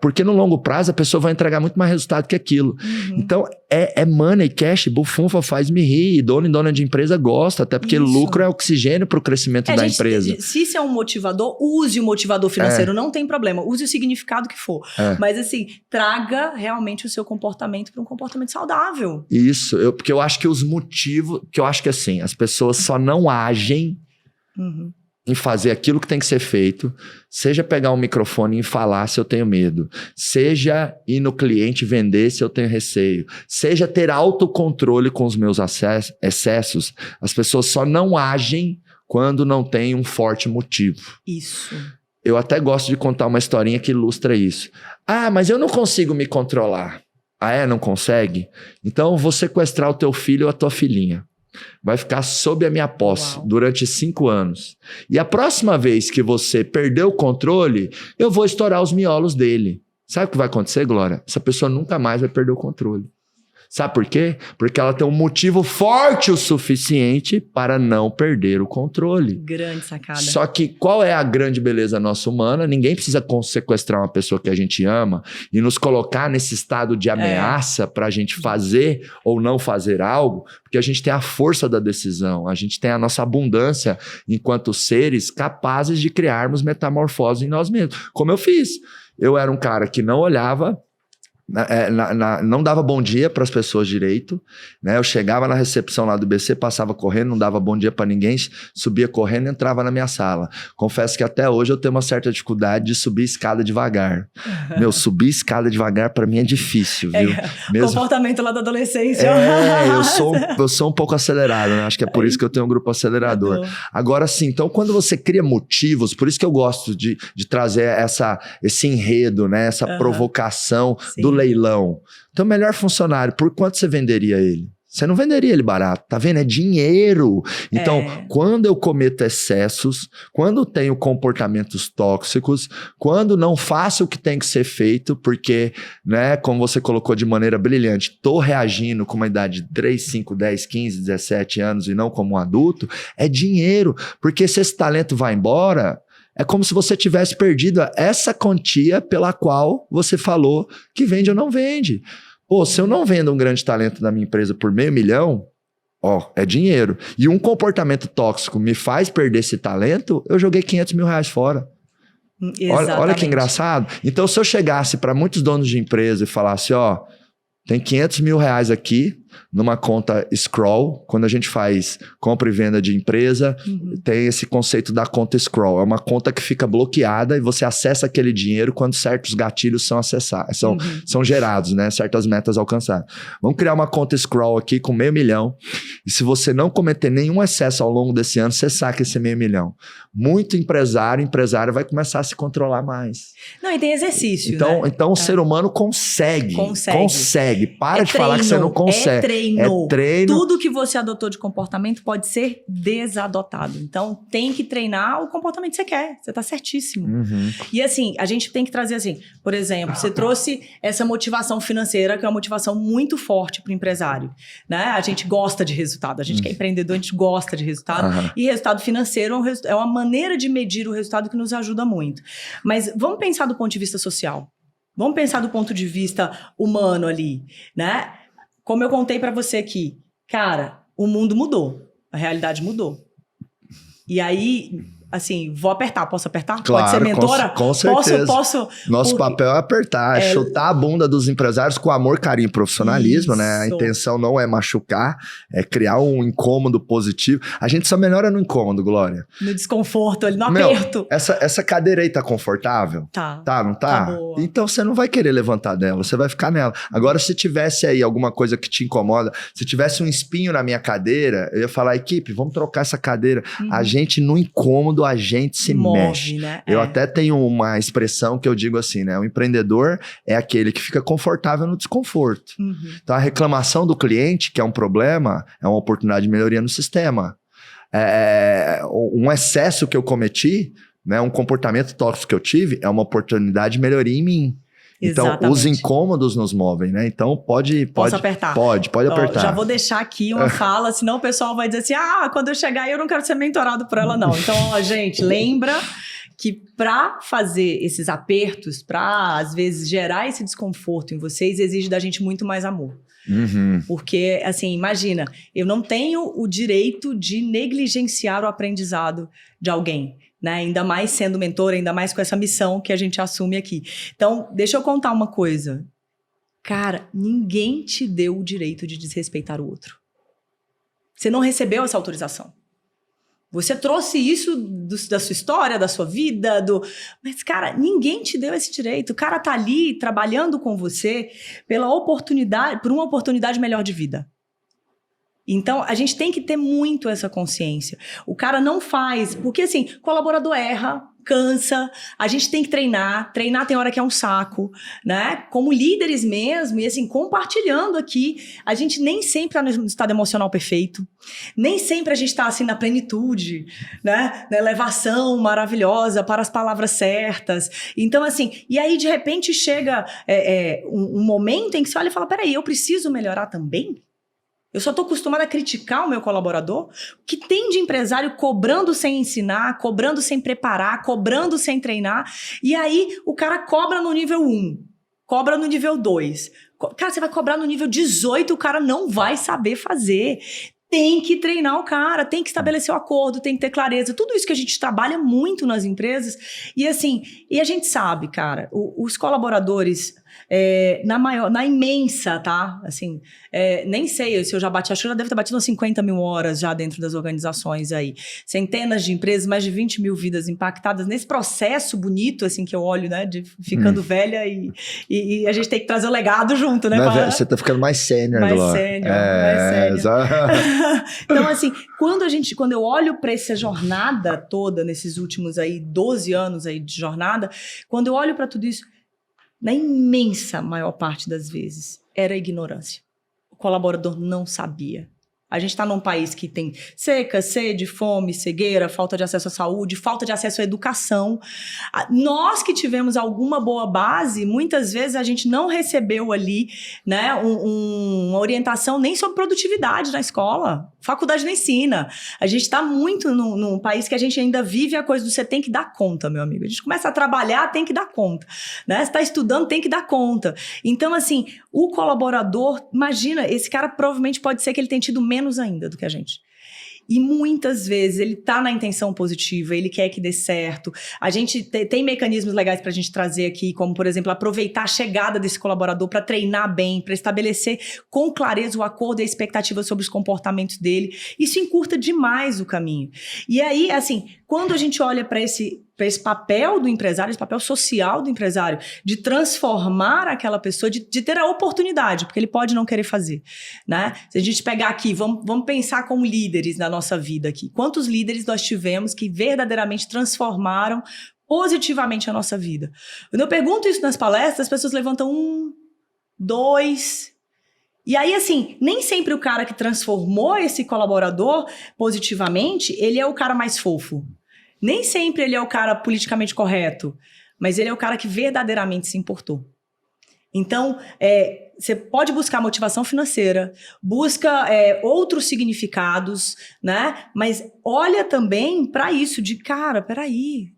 Porque no longo prazo a pessoa vai entregar muito mais resultado que aquilo. Então, é money, cash, bufunfa, faz-me rir. Dono e dona de empresa gosta, até porque lucro é oxigênio para o crescimento da empresa. Se isso é um motivador, use o motivador financeiro, não tem problema. Use o significado que for. Mas assim, traga realmente o seu comportamento para um comportamento saudável. Isso, porque eu acho que os motivos... Porque eu acho que assim, as pessoas só não agem... em fazer aquilo que tem que ser feito, seja pegar um microfone e falar se eu tenho medo, seja ir no cliente vender se eu tenho receio, seja ter autocontrole com os meus excessos, as pessoas só não agem quando não tem um forte motivo. Isso. Eu até gosto de contar uma historinha que ilustra isso. Mas eu não consigo me controlar. Não consegue? Então eu vou sequestrar o teu filho ou a tua filhinha. Vai ficar sob a minha posse durante 5 anos. E a próxima vez que você perder o controle, eu vou estourar os miolos dele. Sabe o que vai acontecer, Glória? Essa pessoa nunca mais vai perder o controle. Sabe por quê? Porque ela tem um motivo forte o suficiente para não perder o controle. Grande sacada. Só que qual é a grande beleza nossa humana? Ninguém precisa sequestrar uma pessoa que a gente ama e nos colocar nesse estado de ameaça para a gente fazer ou não fazer algo, porque a gente tem a força da decisão, a gente tem a nossa abundância enquanto seres capazes de criarmos metamorfose em nós mesmos. Como eu fiz. Eu era um cara que não olhava... não dava bom dia para as pessoas direito, né? Eu chegava na recepção lá do BC, passava correndo, não dava bom dia para ninguém, subia correndo e entrava na minha sala. Confesso que até hoje eu tenho uma certa dificuldade de subir escada devagar. Subir escada devagar para mim é difícil, viu? Comportamento lá da adolescência. Eu sou um pouco acelerado, né? Acho que é por isso que eu tenho um grupo acelerador. Agora sim, então quando você cria motivos, por isso que eu gosto de trazer esse enredo, né? Essa provocação do leilão. Então, melhor funcionário, por quanto você venderia ele? Você não venderia ele barato, tá vendo? É dinheiro. Então, quando eu cometo excessos, quando tenho comportamentos tóxicos, quando não faço o que tem que ser feito, porque, né, como você colocou de maneira brilhante, tô reagindo com uma idade de 3, 5, 10, 15, 17 anos e não como um adulto, é dinheiro. Porque se esse talento vai embora... É como se você tivesse perdido essa quantia pela qual você falou que vende ou não vende. Se eu não vendo um grande talento da minha empresa por 500 mil, é dinheiro. E um comportamento tóxico me faz perder esse talento, eu joguei 500 mil reais fora. Olha que engraçado. Então, se eu chegasse para muitos donos de empresa e falasse, tem 500 mil reais aqui numa conta Scroll. Quando a gente faz compra e venda de empresa, tem esse conceito da conta Scroll. É uma conta que fica bloqueada e você acessa aquele dinheiro quando certos gatilhos são acessados, são gerados, né? Certas metas alcançadas. Vamos criar uma conta Scroll aqui com 500 mil. E se você não cometer nenhum excesso ao longo desse ano, você saca esse 500 mil. Muito empresário vai começar a se controlar mais. Não, e tem exercício, Então o ser humano consegue. Para de falar que você não consegue. Treino. É treino. Tudo que você adotou de comportamento pode ser desadotado. Então, tem que treinar o comportamento que você quer. Você tá certíssimo. E assim, a gente tem que trazer assim, por exemplo, você trouxe essa motivação financeira, que é uma motivação muito forte para o empresário, né? A gente gosta de resultado. A gente que é empreendedor, a gente gosta de resultado. E resultado financeiro é uma maneira de medir o resultado que nos ajuda muito. Mas vamos pensar do ponto de vista social. Vamos pensar do ponto de vista humano ali, né? Como eu contei pra você aqui, cara, o mundo mudou, a realidade mudou. E aí, assim, vou apertar. Posso apertar? Claro, pode ser mentora? com certeza. Posso. Nosso papel é apertar, chutar a bunda dos empresários com amor, carinho e profissionalismo, né? A intenção não é machucar, é criar um incômodo positivo. A gente só melhora no incômodo, Glória. No desconforto, ali, no aperto. Essa cadeira aí tá confortável? Tá. Tá, não tá? Tá boa. Então você não vai querer levantar dela, você vai ficar nela. Agora, se tivesse aí alguma coisa que te incomoda, se tivesse um espinho na minha cadeira, eu ia falar, equipe, vamos trocar essa cadeira. A gente, no incômodo, a gente se mexe. Né? Eu até tenho uma expressão que eu digo assim, né? O empreendedor é aquele que fica confortável no desconforto. Então, a reclamação do cliente, que é um problema, é uma oportunidade de melhoria no sistema. Um excesso que eu cometi, né? Um comportamento tóxico que eu tive, é uma oportunidade de melhoria em mim. Então, exatamente. Os incômodos nos movem, né? Então, Posso apertar? Pode apertar. Já vou deixar aqui uma fala, senão o pessoal vai dizer assim, quando eu chegar aí eu não quero ser mentorado por ela, não. Então, gente, lembra que para fazer esses apertos, para, às vezes, gerar esse desconforto em vocês, exige da gente muito mais amor. Porque, assim, imagina, eu não tenho o direito de negligenciar o aprendizado de alguém. Né? Ainda mais sendo mentor, ainda mais com essa missão que a gente assume aqui. Então, deixa eu contar uma coisa. Cara, ninguém te deu o direito de desrespeitar o outro. Você não recebeu essa autorização. Você trouxe isso da sua história, da sua vida, mas, cara, ninguém te deu esse direito. O cara tá ali trabalhando com você por uma oportunidade melhor de vida. Então, a gente tem que ter muito essa consciência. O cara não faz... Porque, assim, colaborador erra, cansa, a gente tem que treinar. Treinar tem hora que é um saco, né? Como líderes mesmo, e assim, compartilhando aqui, a gente nem sempre está no estado emocional perfeito. Nem sempre a gente está, assim, na plenitude, né? Na elevação maravilhosa, para as palavras certas. Então, assim, e aí, de repente, chega um momento em que você olha e fala, peraí, eu preciso melhorar também? Eu só estou acostumada a criticar o meu colaborador? O que tem de empresário cobrando sem ensinar, cobrando sem preparar, cobrando sem treinar? E aí o cara cobra no nível 1, cobra no nível 2. Cara, você vai cobrar no nível 18, o cara não vai saber fazer. Tem que treinar o cara, tem que estabelecer o acordo, tem que ter clareza. Tudo isso que a gente trabalha muito nas empresas. E assim, e a gente sabe, cara, os colaboradores... na imensa, tá? Assim, nem sei se eu já bati, acho que eu já devo ter batido umas 50 mil horas já dentro das organizações aí. Centenas de empresas, mais de 20 mil vidas impactadas nesse processo bonito, assim, que eu olho, né? De ficando velha e a gente tem que trazer o legado junto, né? Você tá ficando mais sênior, mais sênior. Então, assim, quando eu olho para essa jornada toda, nesses últimos aí 12 anos aí de jornada, quando eu olho para tudo isso, na imensa maior parte das vezes, era ignorância. O colaborador não sabia. A gente está num país que tem seca, sede, fome, cegueira, falta de acesso à saúde, falta de acesso à educação. Nós que tivemos alguma boa base, muitas vezes a gente não recebeu ali, né, uma orientação nem sobre produtividade na escola. Faculdade não ensina. A gente está muito num país que a gente ainda vive a coisa do você tem que dar conta, meu amigo. A gente começa a trabalhar, tem que dar conta. Né? Você está estudando, tem que dar conta. Então, assim, o colaborador, imagina, esse cara provavelmente pode ser que ele tenha tido menos ainda do que a gente. E muitas vezes ele tá na intenção positiva, ele quer que dê certo. A gente tem mecanismos legais pra gente trazer aqui, como, por exemplo, aproveitar a chegada desse colaborador para treinar bem, para estabelecer com clareza o acordo e a expectativa sobre os comportamentos dele. Isso encurta demais o caminho. E aí, assim, quando a gente olha para esse papel do empresário, esse papel social do empresário, de transformar aquela pessoa, de ter a oportunidade, porque ele pode não querer fazer, né? Se a gente pegar aqui, vamos pensar como líderes na nossa vida aqui. Quantos líderes nós tivemos que verdadeiramente transformaram positivamente a nossa vida? Quando eu pergunto isso nas palestras, as pessoas levantam 1, 2... E aí, assim, nem sempre o cara que transformou esse colaborador positivamente, ele é o cara mais fofo. Nem sempre ele é o cara politicamente correto, mas ele é o cara que verdadeiramente se importou. Então, você pode buscar motivação financeira, busca outros significados, né? Mas olha também para isso de, cara, peraí,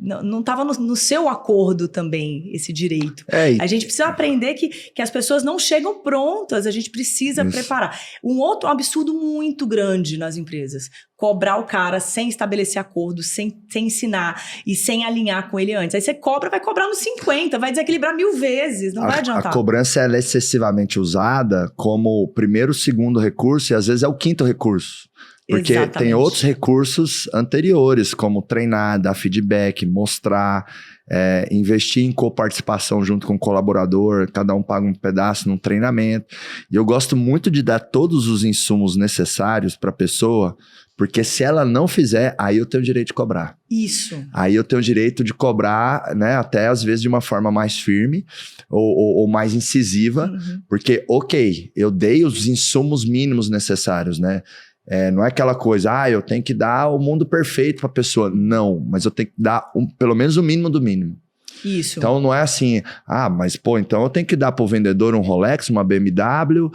não estava no seu acordo também esse direito. É, a gente precisa aprender que as pessoas não chegam prontas, a gente precisa preparar. Um outro absurdo muito grande nas empresas, cobrar o cara sem estabelecer acordo, sem ensinar e sem alinhar com ele antes. Aí você vai cobrar nos 50, vai desequilibrar 1000 vezes, não vai adiantar. A cobrança ela é excessivamente usada como primeiro, segundo recurso e às vezes é o quinto recurso. Porque tem outros recursos anteriores, como treinar, dar feedback, mostrar, investir em coparticipação junto com o colaborador, cada um paga um pedaço num treinamento. E eu gosto muito de dar todos os insumos necessários para a pessoa, porque se ela não fizer, aí eu tenho o direito de cobrar. Isso. Aí eu tenho o direito de cobrar, né, até às vezes de uma forma mais firme ou mais incisiva, porque, ok, eu dei os insumos mínimos necessários, né? Não é aquela coisa, eu tenho que dar o mundo perfeito para a pessoa. Não, mas eu tenho que dar pelo menos o mínimo do mínimo. Isso. Então não é assim, mas pô, então eu tenho que dar para o vendedor um Rolex, uma BMW,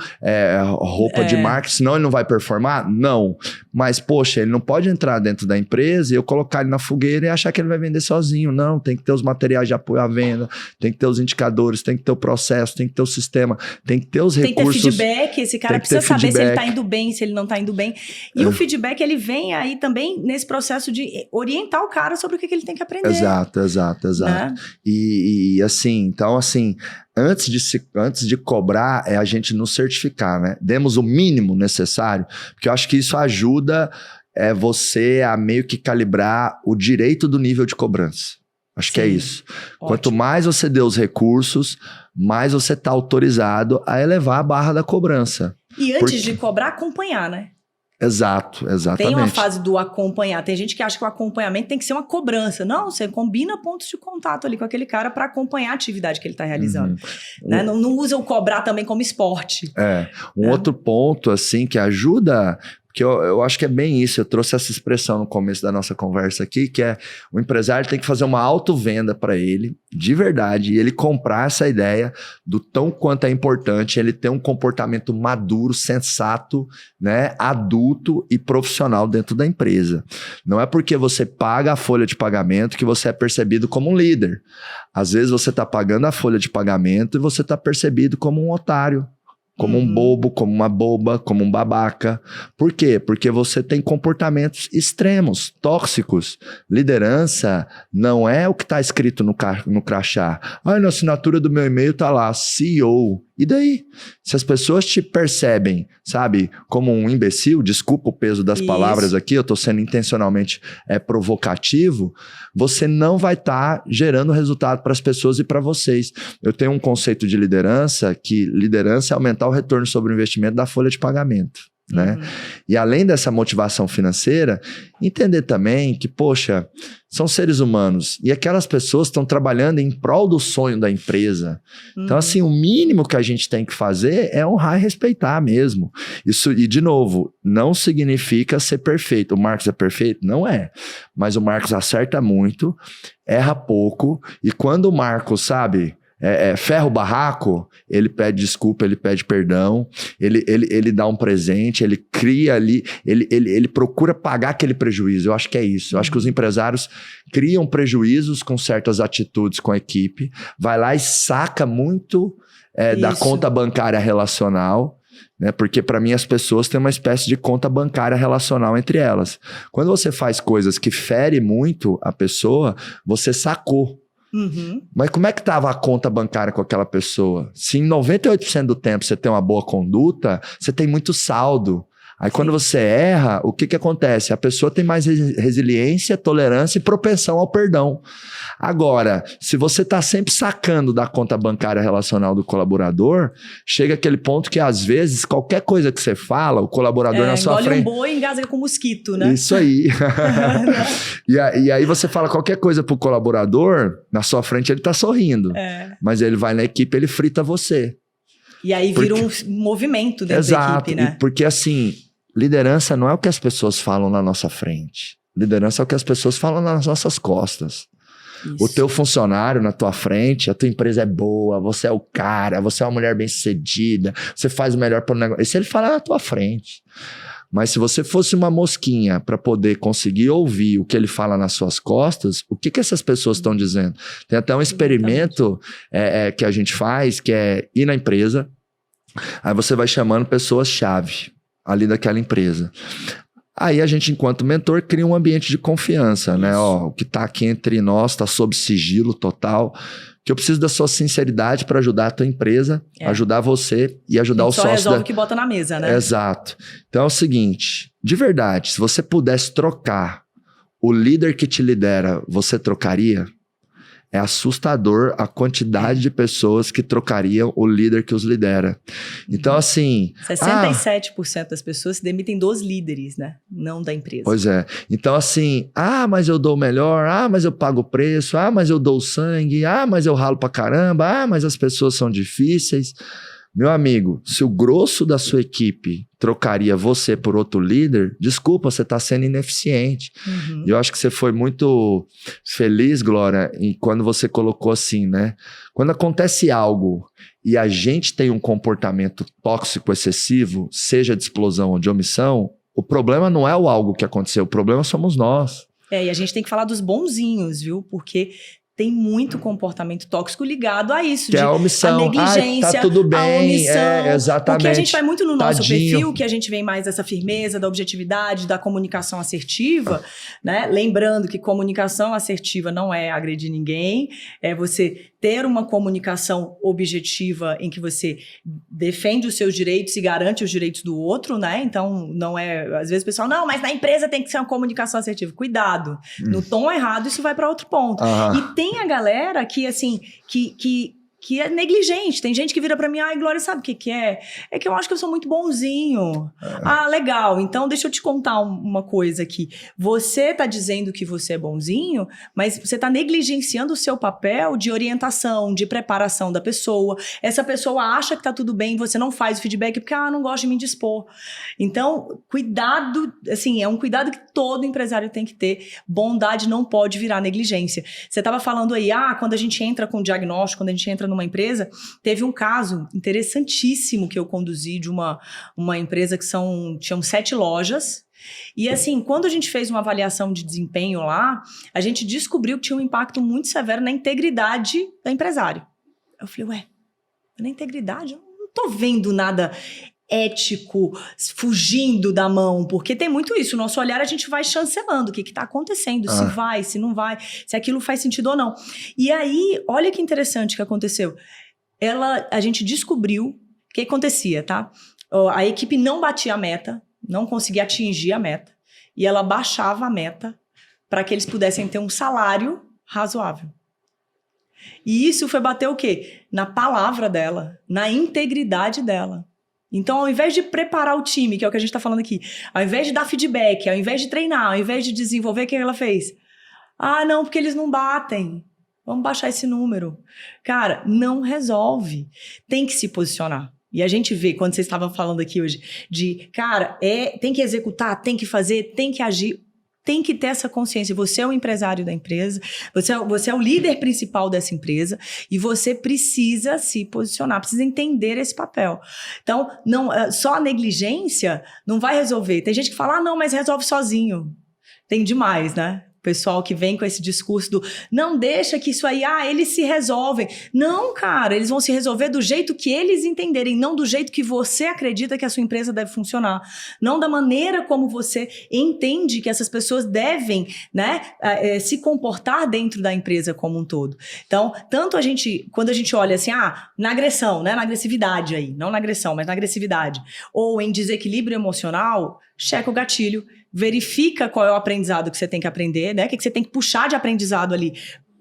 roupa de marca, senão ele não vai performar? Não. Mas, poxa, ele não pode entrar dentro da empresa e eu colocar ele na fogueira e achar que ele vai vender sozinho. Não, tem que ter os materiais de apoio à venda, tem que ter os indicadores, tem que ter o processo, tem que ter o sistema, tem que ter os recursos. Tem que ter feedback, esse cara precisa saber se ele está indo bem, se ele não está indo bem. E o feedback, ele vem aí também nesse processo de orientar o cara sobre o que ele tem que aprender. Exato. Né? E assim, então assim, antes de cobrar, é a gente nos certificar, né? Demos o mínimo necessário, porque eu acho que isso ajuda você a meio que calibrar o direito do nível de cobrança. Acho que é isso. Ótimo. Quanto mais você dê os recursos, mais você está autorizado a elevar a barra da cobrança. E antes de cobrar, acompanhar, né? Exato, exatamente. Tem uma fase do acompanhar. Tem gente que acha que o acompanhamento tem que ser uma cobrança. Não, você combina pontos de contato ali com aquele cara para acompanhar a atividade que ele está realizando. Né? Não usa o cobrar também como esporte. Outro ponto, assim, que ajuda... Porque eu acho que é bem isso, eu trouxe essa expressão no começo da nossa conversa aqui, que é o empresário tem que fazer uma autovenda para ele, de verdade, e ele comprar essa ideia do tão quanto é importante ele ter um comportamento maduro, sensato, né, adulto e profissional dentro da empresa. Não é porque você paga a folha de pagamento que você é percebido como um líder. Às vezes você está pagando a folha de pagamento e você está percebido como um otário. Como um bobo, como uma boba, como um babaca. Por quê? Porque você tem comportamentos extremos, tóxicos. Liderança não é o que está escrito no crachá. Na assinatura do meu e-mail está lá, CEO. E daí? Se as pessoas te percebem, sabe, como um imbecil, desculpa o peso das palavras aqui, eu estou sendo intencionalmente provocativo, você não vai estar gerando resultado para as pessoas e para vocês. Eu tenho um conceito de liderança, que liderança é aumentar o retorno sobre o investimento da folha de pagamento. Né? E além dessa motivação financeira, entender também que, poxa, são seres humanos e aquelas pessoas estão trabalhando em prol do sonho da empresa. Então, assim, o mínimo que a gente tem que fazer é honrar e respeitar mesmo. Isso, e de novo, não significa ser perfeito. O Marcos é perfeito? Não é. Mas o Marcos acerta muito, erra pouco, e quando o Marcos, sabe... ferra o barraco, ele pede desculpa, ele pede perdão, ele dá um presente, ele cria ali, ele procura pagar aquele prejuízo. Eu acho que é isso. Eu acho que os empresários criam prejuízos com certas atitudes com a equipe, vai lá e saca muito da conta bancária relacional, né? Porque para mim as pessoas têm uma espécie de conta bancária relacional entre elas. Quando você faz coisas que ferem muito a pessoa, você sacou. Mas como é que estava a conta bancária com aquela pessoa? Se em 98% do tempo você tem uma boa conduta, você tem muito saldo. Aí quando você erra, o que acontece? A pessoa tem mais resiliência, tolerância e propensão ao perdão. Agora, se você está sempre sacando da conta bancária relacional do colaborador, chega aquele ponto que às vezes qualquer coisa que você fala, o colaborador na sua frente... engole um boi e engasga com mosquito, né? Isso aí. E aí você fala qualquer coisa pro colaborador, na sua frente ele tá sorrindo. Mas ele vai na equipe, ele frita você. E aí vira um movimento dentro da equipe, né? Porque assim, liderança não é o que as pessoas falam na nossa frente. Liderança é o que as pessoas falam nas nossas costas. Isso. O teu funcionário na tua frente, a tua empresa é boa, você é o cara, você é uma mulher bem-sucedida, você faz o melhor para o negócio. Isso ele fala na tua frente. Mas se você fosse uma mosquinha para poder conseguir ouvir o que ele fala nas suas costas, o que essas pessoas estão dizendo? Tem até um experimento que a gente faz, que é ir na empresa, aí você vai chamando pessoas-chave ali daquela empresa. Aí a gente, enquanto mentor, cria um ambiente de confiança, né? Ó, o que tá aqui entre nós tá sob sigilo total, que eu preciso da sua sinceridade para ajudar a tua empresa, ajudar você e ajudar o sócio. Só resolve o que bota na mesa, né? Exato. Então é o seguinte, de verdade, se você pudesse trocar o líder que te lidera, você trocaria? É assustador a quantidade de pessoas que trocariam o líder que os lidera. Então, assim... 67% das pessoas se demitem dos líderes, né? Não da empresa. Pois é. Então, assim... mas eu dou o melhor. Mas eu pago o preço. Mas eu dou o sangue. Mas eu ralo pra caramba. Mas as pessoas são difíceis. Meu amigo, se o grosso da sua equipe trocaria você por outro líder, desculpa, você está sendo ineficiente. E eu acho que você foi muito feliz, Glória, quando você colocou assim, né? Quando acontece algo e a gente tem um comportamento tóxico excessivo, seja de explosão ou de omissão, o problema não é o algo que aconteceu, o problema somos nós. E a gente tem que falar dos bonzinhos, viu? Porque... tem muito comportamento tóxico ligado a isso. Que é a omissão. A negligência, tá tudo bem, a omissão. Exatamente. Porque a gente vai muito no nosso Tadinho. perfil, que a gente vem mais dessa firmeza, da objetividade, da comunicação assertiva, né? Lembrando que comunicação assertiva não é agredir ninguém, é você ter uma comunicação objetiva em que você defende os seus direitos e garante os direitos do outro, né? Então, não é... Às vezes o pessoal, não, mas na empresa tem que ser uma comunicação assertiva. Cuidado. No tom errado, isso vai para outro ponto. E tem a galera que, assim, que é negligente. Tem gente que vira pra mim, Glória, sabe o que é? É que eu acho que eu sou muito bonzinho. Legal. Então, deixa eu te contar uma coisa aqui. Você tá dizendo que você é bonzinho, mas você tá negligenciando o seu papel de orientação, de preparação da pessoa. Essa pessoa acha que tá tudo bem, você não faz o feedback porque, não gosto de me indispor. Então, cuidado, assim, é um cuidado que todo empresário tem que ter. Bondade não pode virar negligência. Você tava falando aí, quando a gente entra com diagnóstico, quando a gente entra numa empresa, teve um caso interessantíssimo que eu conduzi de uma empresa que tinham 7 lojas. E assim, quando a gente fez uma avaliação de desempenho lá, a gente descobriu que tinha um impacto muito severo na integridade da empresário. Eu falei, na integridade? Eu não tô vendo nada ético, fugindo da mão, porque tem muito isso, o nosso olhar a gente vai chancelando o que está acontecendo, se vai, se não vai, se aquilo faz sentido ou não. E aí, olha que interessante que aconteceu. A gente descobriu o que acontecia, tá? A equipe não batia a meta, não conseguia atingir a meta, e ela baixava a meta para que eles pudessem ter um salário razoável. E isso foi bater o quê? Na palavra dela, na integridade dela. Então, ao invés de preparar o time, que é o que a gente está falando aqui, ao invés de dar feedback, ao invés de treinar, ao invés de desenvolver, o que ela fez? Não, porque eles não batem. Vamos baixar esse número. Cara, não resolve. Tem que se posicionar. E a gente vê, quando vocês estavam falando aqui hoje, tem que executar, tem que fazer, tem que agir. Tem que ter essa consciência. Você é o empresário da empresa, você é o líder principal dessa empresa e você precisa se posicionar, precisa entender esse papel. Então, só a negligência não vai resolver. Tem gente que fala, não, mas resolve sozinho. Tem demais, né? Pessoal que vem com esse discurso do não deixa que isso aí, eles se resolvem. Não, cara, eles vão se resolver do jeito que eles entenderem, não do jeito que você acredita que a sua empresa deve funcionar. Não da maneira como você entende que essas pessoas devem, né, se comportar dentro da empresa como um todo. Então, quando a gente olha assim, na agressão, né, na agressividade aí, não na agressão, mas na agressividade, ou em desequilíbrio emocional, checa o gatilho, verifica qual é o aprendizado que você tem que aprender, né? O que você tem que puxar de aprendizado ali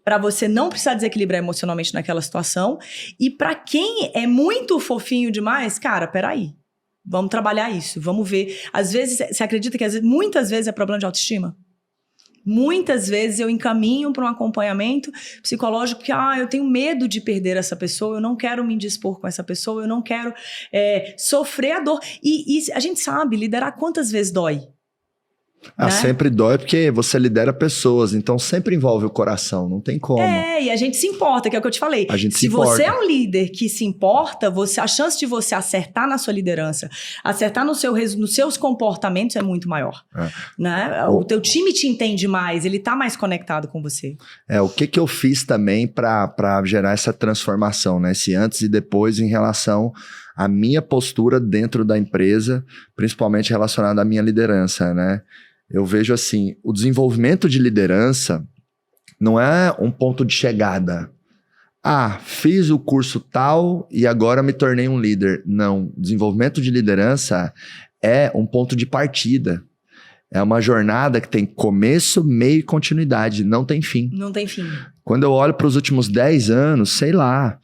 para você não precisar desequilibrar emocionalmente naquela situação. E para quem é muito fofinho demais, cara, peraí, vamos trabalhar isso, vamos ver. Às vezes, você acredita que muitas vezes é problema de autoestima? Muitas vezes eu encaminho para um acompanhamento psicológico que, eu tenho medo de perder essa pessoa, eu não quero me indispor com essa pessoa, eu não quero sofrer a dor. E a gente sabe liderar quantas vezes dói. Ah, né? sempre dói porque você lidera pessoas, então sempre envolve o coração, não tem como. E a gente se importa, que é o que eu te falei. A gente se Se você importa. é um líder que se importa, a chance de você acertar na sua liderança, acertar nos seus comportamentos é muito maior. Né? O teu time te entende mais, ele tá mais conectado com você. O que eu fiz também para gerar essa transformação, né? Esse antes e depois em relação à minha postura dentro da empresa, principalmente relacionada à minha liderança, né? Eu vejo assim, o desenvolvimento de liderança não é um ponto de chegada. Ah, fiz o curso tal e agora me tornei um líder. Não, desenvolvimento de liderança é um ponto de partida. É uma jornada que tem começo, meio e continuidade, não tem fim. Não tem fim. Quando eu olho para os últimos 10 anos, sei lá,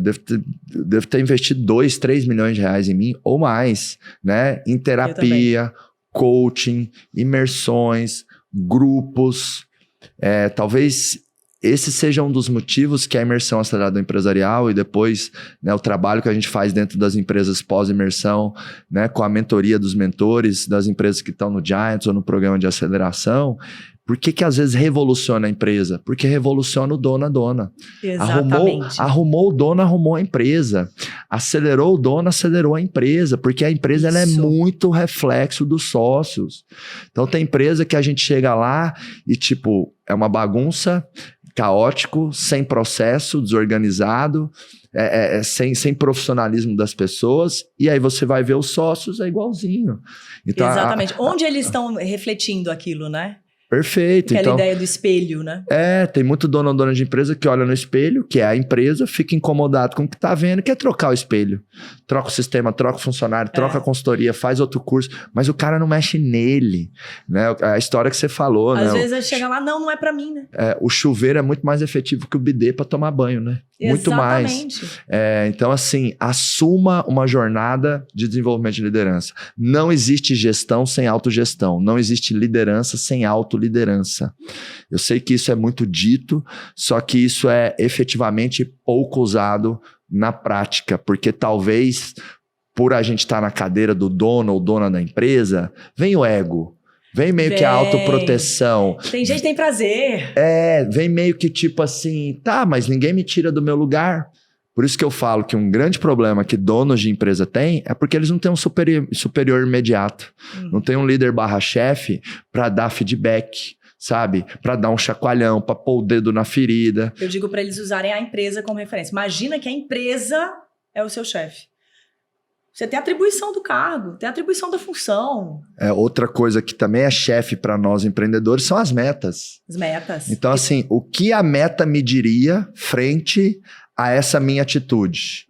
devo ter investido 2, 3 milhões de reais em mim ou mais, né? Em terapia, coaching, imersões, grupos. Talvez esse seja um dos motivos que a imersão acelerada empresarial e depois, né, o trabalho que a gente faz dentro das empresas pós-imersão, né, com a mentoria dos mentores das empresas que estão no Giants ou no programa de aceleração. Por que às vezes revoluciona a empresa? Porque revoluciona o dono, a dona. Exatamente. Arrumou o dono, arrumou a empresa. Acelerou o dono, acelerou a empresa. Porque a empresa ela é muito reflexo dos sócios. Então tem empresa que a gente chega lá e tipo, é uma bagunça, caótico, sem processo, desorganizado, sem profissionalismo das pessoas, e aí você vai ver os sócios, é igualzinho. Então, exatamente. Onde eles estão refletindo aquilo, né? Perfeito. Aquela então, ideia do espelho, né? Tem muito dono ou dona de empresa que olha no espelho, que é a empresa, fica incomodado com o que tá vendo, quer trocar o espelho. Troca o sistema, troca o funcionário, troca a consultoria, faz outro curso, mas o cara não mexe nele, né? A história que você falou, Às né? vezes ele chega lá, não é pra mim, né? O chuveiro é muito mais efetivo que o bidê para tomar banho, né? Muito Exatamente. mais. Então, assim, assuma uma jornada de desenvolvimento de liderança. Não existe gestão sem autogestão. Não existe liderança sem autoliderança. Eu sei que isso é muito dito, só que isso é efetivamente pouco usado na prática, porque talvez, por a gente estar na cadeira do dono ou dona da empresa, vem o ego. Vem meio que a autoproteção. Tem gente que tem prazer. Vem meio que tipo assim, tá, mas ninguém me tira do meu lugar. Por isso que eu falo que um grande problema que donos de empresa têm é porque eles não têm um superior imediato. Não tem um líder /chefe para dar feedback, sabe? Para dar um chacoalhão, para pôr o dedo na ferida. Eu digo para eles usarem a empresa como referência. Imagina que a empresa é o seu chefe. Você tem a atribuição do cargo, tem a atribuição da função. Outra coisa que também é chefe para nós empreendedores são as metas. As metas. Então, assim, o que a meta me diria frente a essa minha atitude?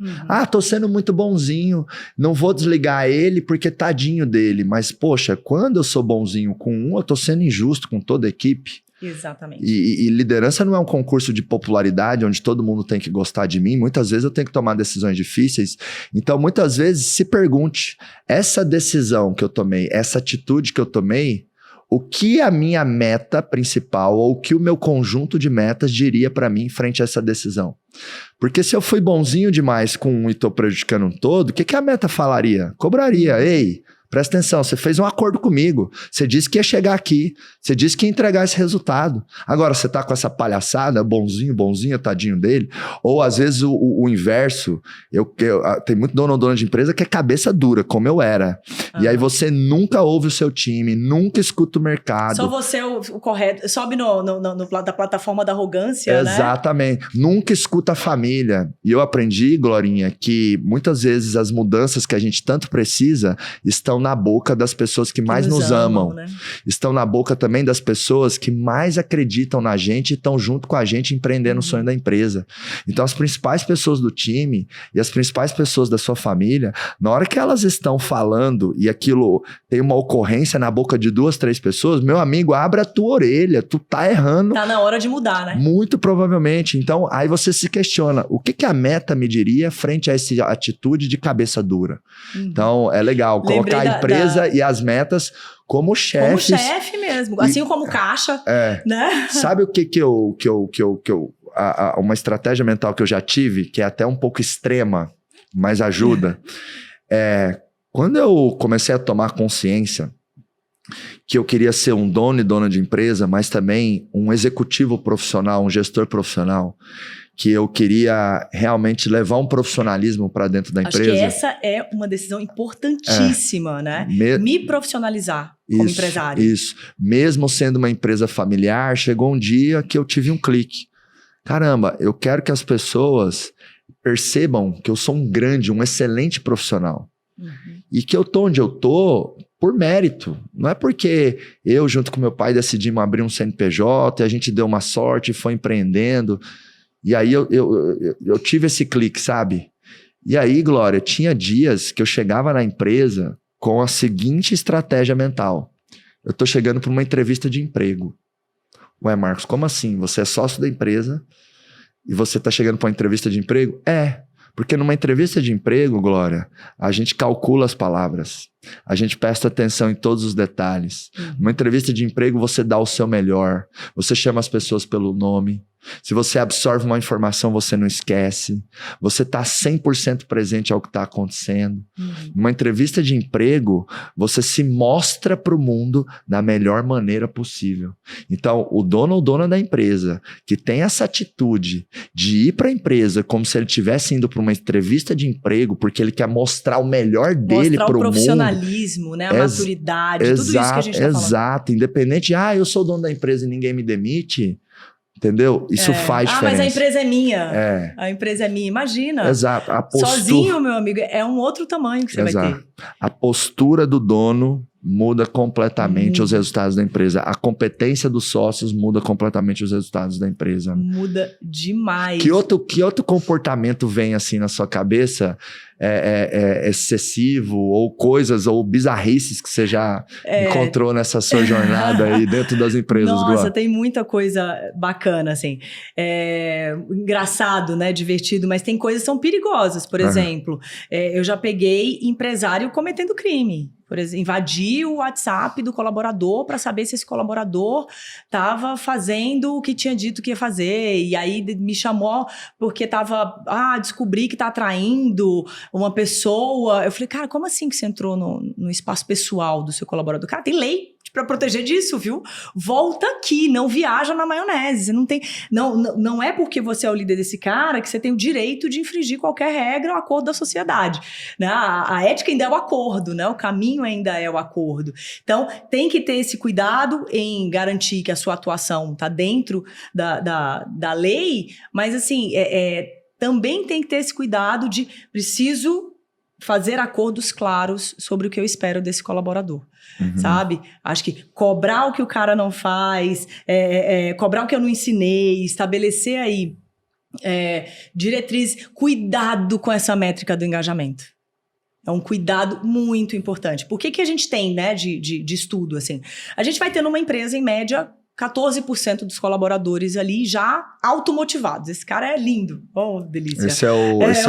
Tô sendo muito bonzinho, não vou desligar ele porque tadinho dele. Mas, poxa, quando eu sou bonzinho com um, eu tô sendo injusto com toda a equipe. Exatamente. E liderança não é um concurso de popularidade onde todo mundo tem que gostar de mim. Muitas vezes eu tenho que tomar decisões difíceis. Então, muitas vezes, se pergunte, essa decisão que eu tomei, essa atitude que eu tomei, o que a minha meta principal ou o que o meu conjunto de metas diria para mim frente a essa decisão? Porque se eu fui bonzinho demais com um e estou prejudicando um todo, o que a meta falaria? Cobraria, ei... Presta atenção, você fez um acordo comigo, você disse que ia chegar aqui, você disse que ia entregar esse resultado. Agora você tá com essa palhaçada, bonzinho, tadinho dele, ou às vezes o inverso, tem muito dono ou dona de empresa que é cabeça dura, como eu era. E aí você nunca ouve o seu time, nunca escuta o mercado. Só você é o correto, sobe da plataforma da arrogância, né? Exatamente, nunca escuta a família. E eu aprendi, Glorinha, que muitas vezes as mudanças que a gente tanto precisa estão na boca das pessoas que mais nos amam. Né? Estão na boca também das pessoas que mais acreditam na gente e estão junto com a gente empreendendo o sonho da empresa. Então, as principais pessoas do time e as principais pessoas da sua família, na hora que elas estão falando e aquilo tem uma ocorrência na boca de 2, 3 pessoas, meu amigo, abre a tua orelha, tu tá errando. Tá na hora de mudar, né? Muito provavelmente. Então, aí você se questiona, o que a meta me diria frente a essa atitude de cabeça dura? Então, é legal colocar a empresa e as metas como chefes. Como chefe mesmo, assim como caixa, né? Sabe o que uma estratégia mental que eu já tive, que é até um pouco extrema, mas ajuda, quando eu comecei a tomar consciência que eu queria ser um dono e dona de empresa, mas também um executivo profissional, um gestor profissional, que eu queria realmente levar um profissionalismo para dentro da empresa. Acho que essa é uma decisão importantíssima, né? Me profissionalizar como empresário. Isso. Mesmo sendo uma empresa familiar, chegou um dia que eu tive um clique. Caramba, eu quero que as pessoas percebam que eu sou um excelente profissional. E que eu tô onde eu tô por mérito. Não é porque eu, junto com meu pai, decidimos abrir um CNPJ e a gente deu uma sorte e foi empreendendo. E aí eu tive esse clique, sabe? E aí, Glória, tinha dias que eu chegava na empresa com a seguinte estratégia mental. Eu tô chegando para uma entrevista de emprego. Ué, Marcos, como assim? Você é sócio da empresa e você tá chegando para uma entrevista de emprego? Porque numa entrevista de emprego, Glória, a gente calcula as palavras, a gente presta atenção em todos os detalhes. Numa entrevista de emprego, você dá o seu melhor, você chama as pessoas pelo nome. Se você absorve uma informação, você não esquece. Você está 100% presente ao que está acontecendo. Numa entrevista de emprego, você se mostra para o mundo da melhor maneira possível. Então, o dono ou dona da empresa que tem essa atitude de ir para a empresa como se ele estivesse indo para uma entrevista de emprego, porque ele quer mostrar o melhor dele para o mundo. Mostrar o profissionalismo, né? A maturidade, tudo isso que a gente está falando. Exato. Independente de, eu sou dono da empresa e ninguém me demite. Entendeu? Isso faz diferença. Mas a empresa é minha. A empresa é minha. Imagina. Exato. Sozinho, meu amigo, é um outro tamanho que você vai ter. A postura do dono muda completamente os resultados da empresa. A competência dos sócios muda completamente os resultados da empresa. Muda demais. Que outro comportamento vem assim na sua cabeça excessivo ou coisas ou bizarrices que você já encontrou nessa sua jornada aí dentro das empresas? Nossa, Glória? Tem muita coisa bacana, assim. Engraçado, né? Divertido, mas tem coisas que são perigosas. Por exemplo, eu já peguei empresário cometendo crime. Por exemplo, invadir o WhatsApp do colaborador para saber se esse colaborador estava fazendo o que tinha dito que ia fazer. E aí me chamou porque descobri que está atraindo uma pessoa. Eu falei, cara, como assim que você entrou no espaço pessoal do seu colaborador? Cara, tem lei para proteger disso, viu? Volta aqui, não viaja na maionese. Você não é porque você é o líder desse cara que você tem o direito de infringir qualquer regra ou acordo da sociedade. Né? A ética ainda é o acordo, né? O caminho ainda é o acordo. Então, tem que ter esse cuidado em garantir que a sua atuação está dentro da lei, mas assim, também tem que ter esse cuidado de preciso fazer acordos claros sobre o que eu espero desse colaborador. Sabe? Acho que cobrar o que o cara não faz, cobrar o que eu não ensinei, estabelecer aí diretriz, cuidado com essa métrica do engajamento. É um cuidado muito importante. Por que a gente tem, né, de estudo, assim? A gente vai ter numa empresa, em média, 14% dos colaboradores ali já automotivados. Esse cara é lindo. Oh, delícia. Esse é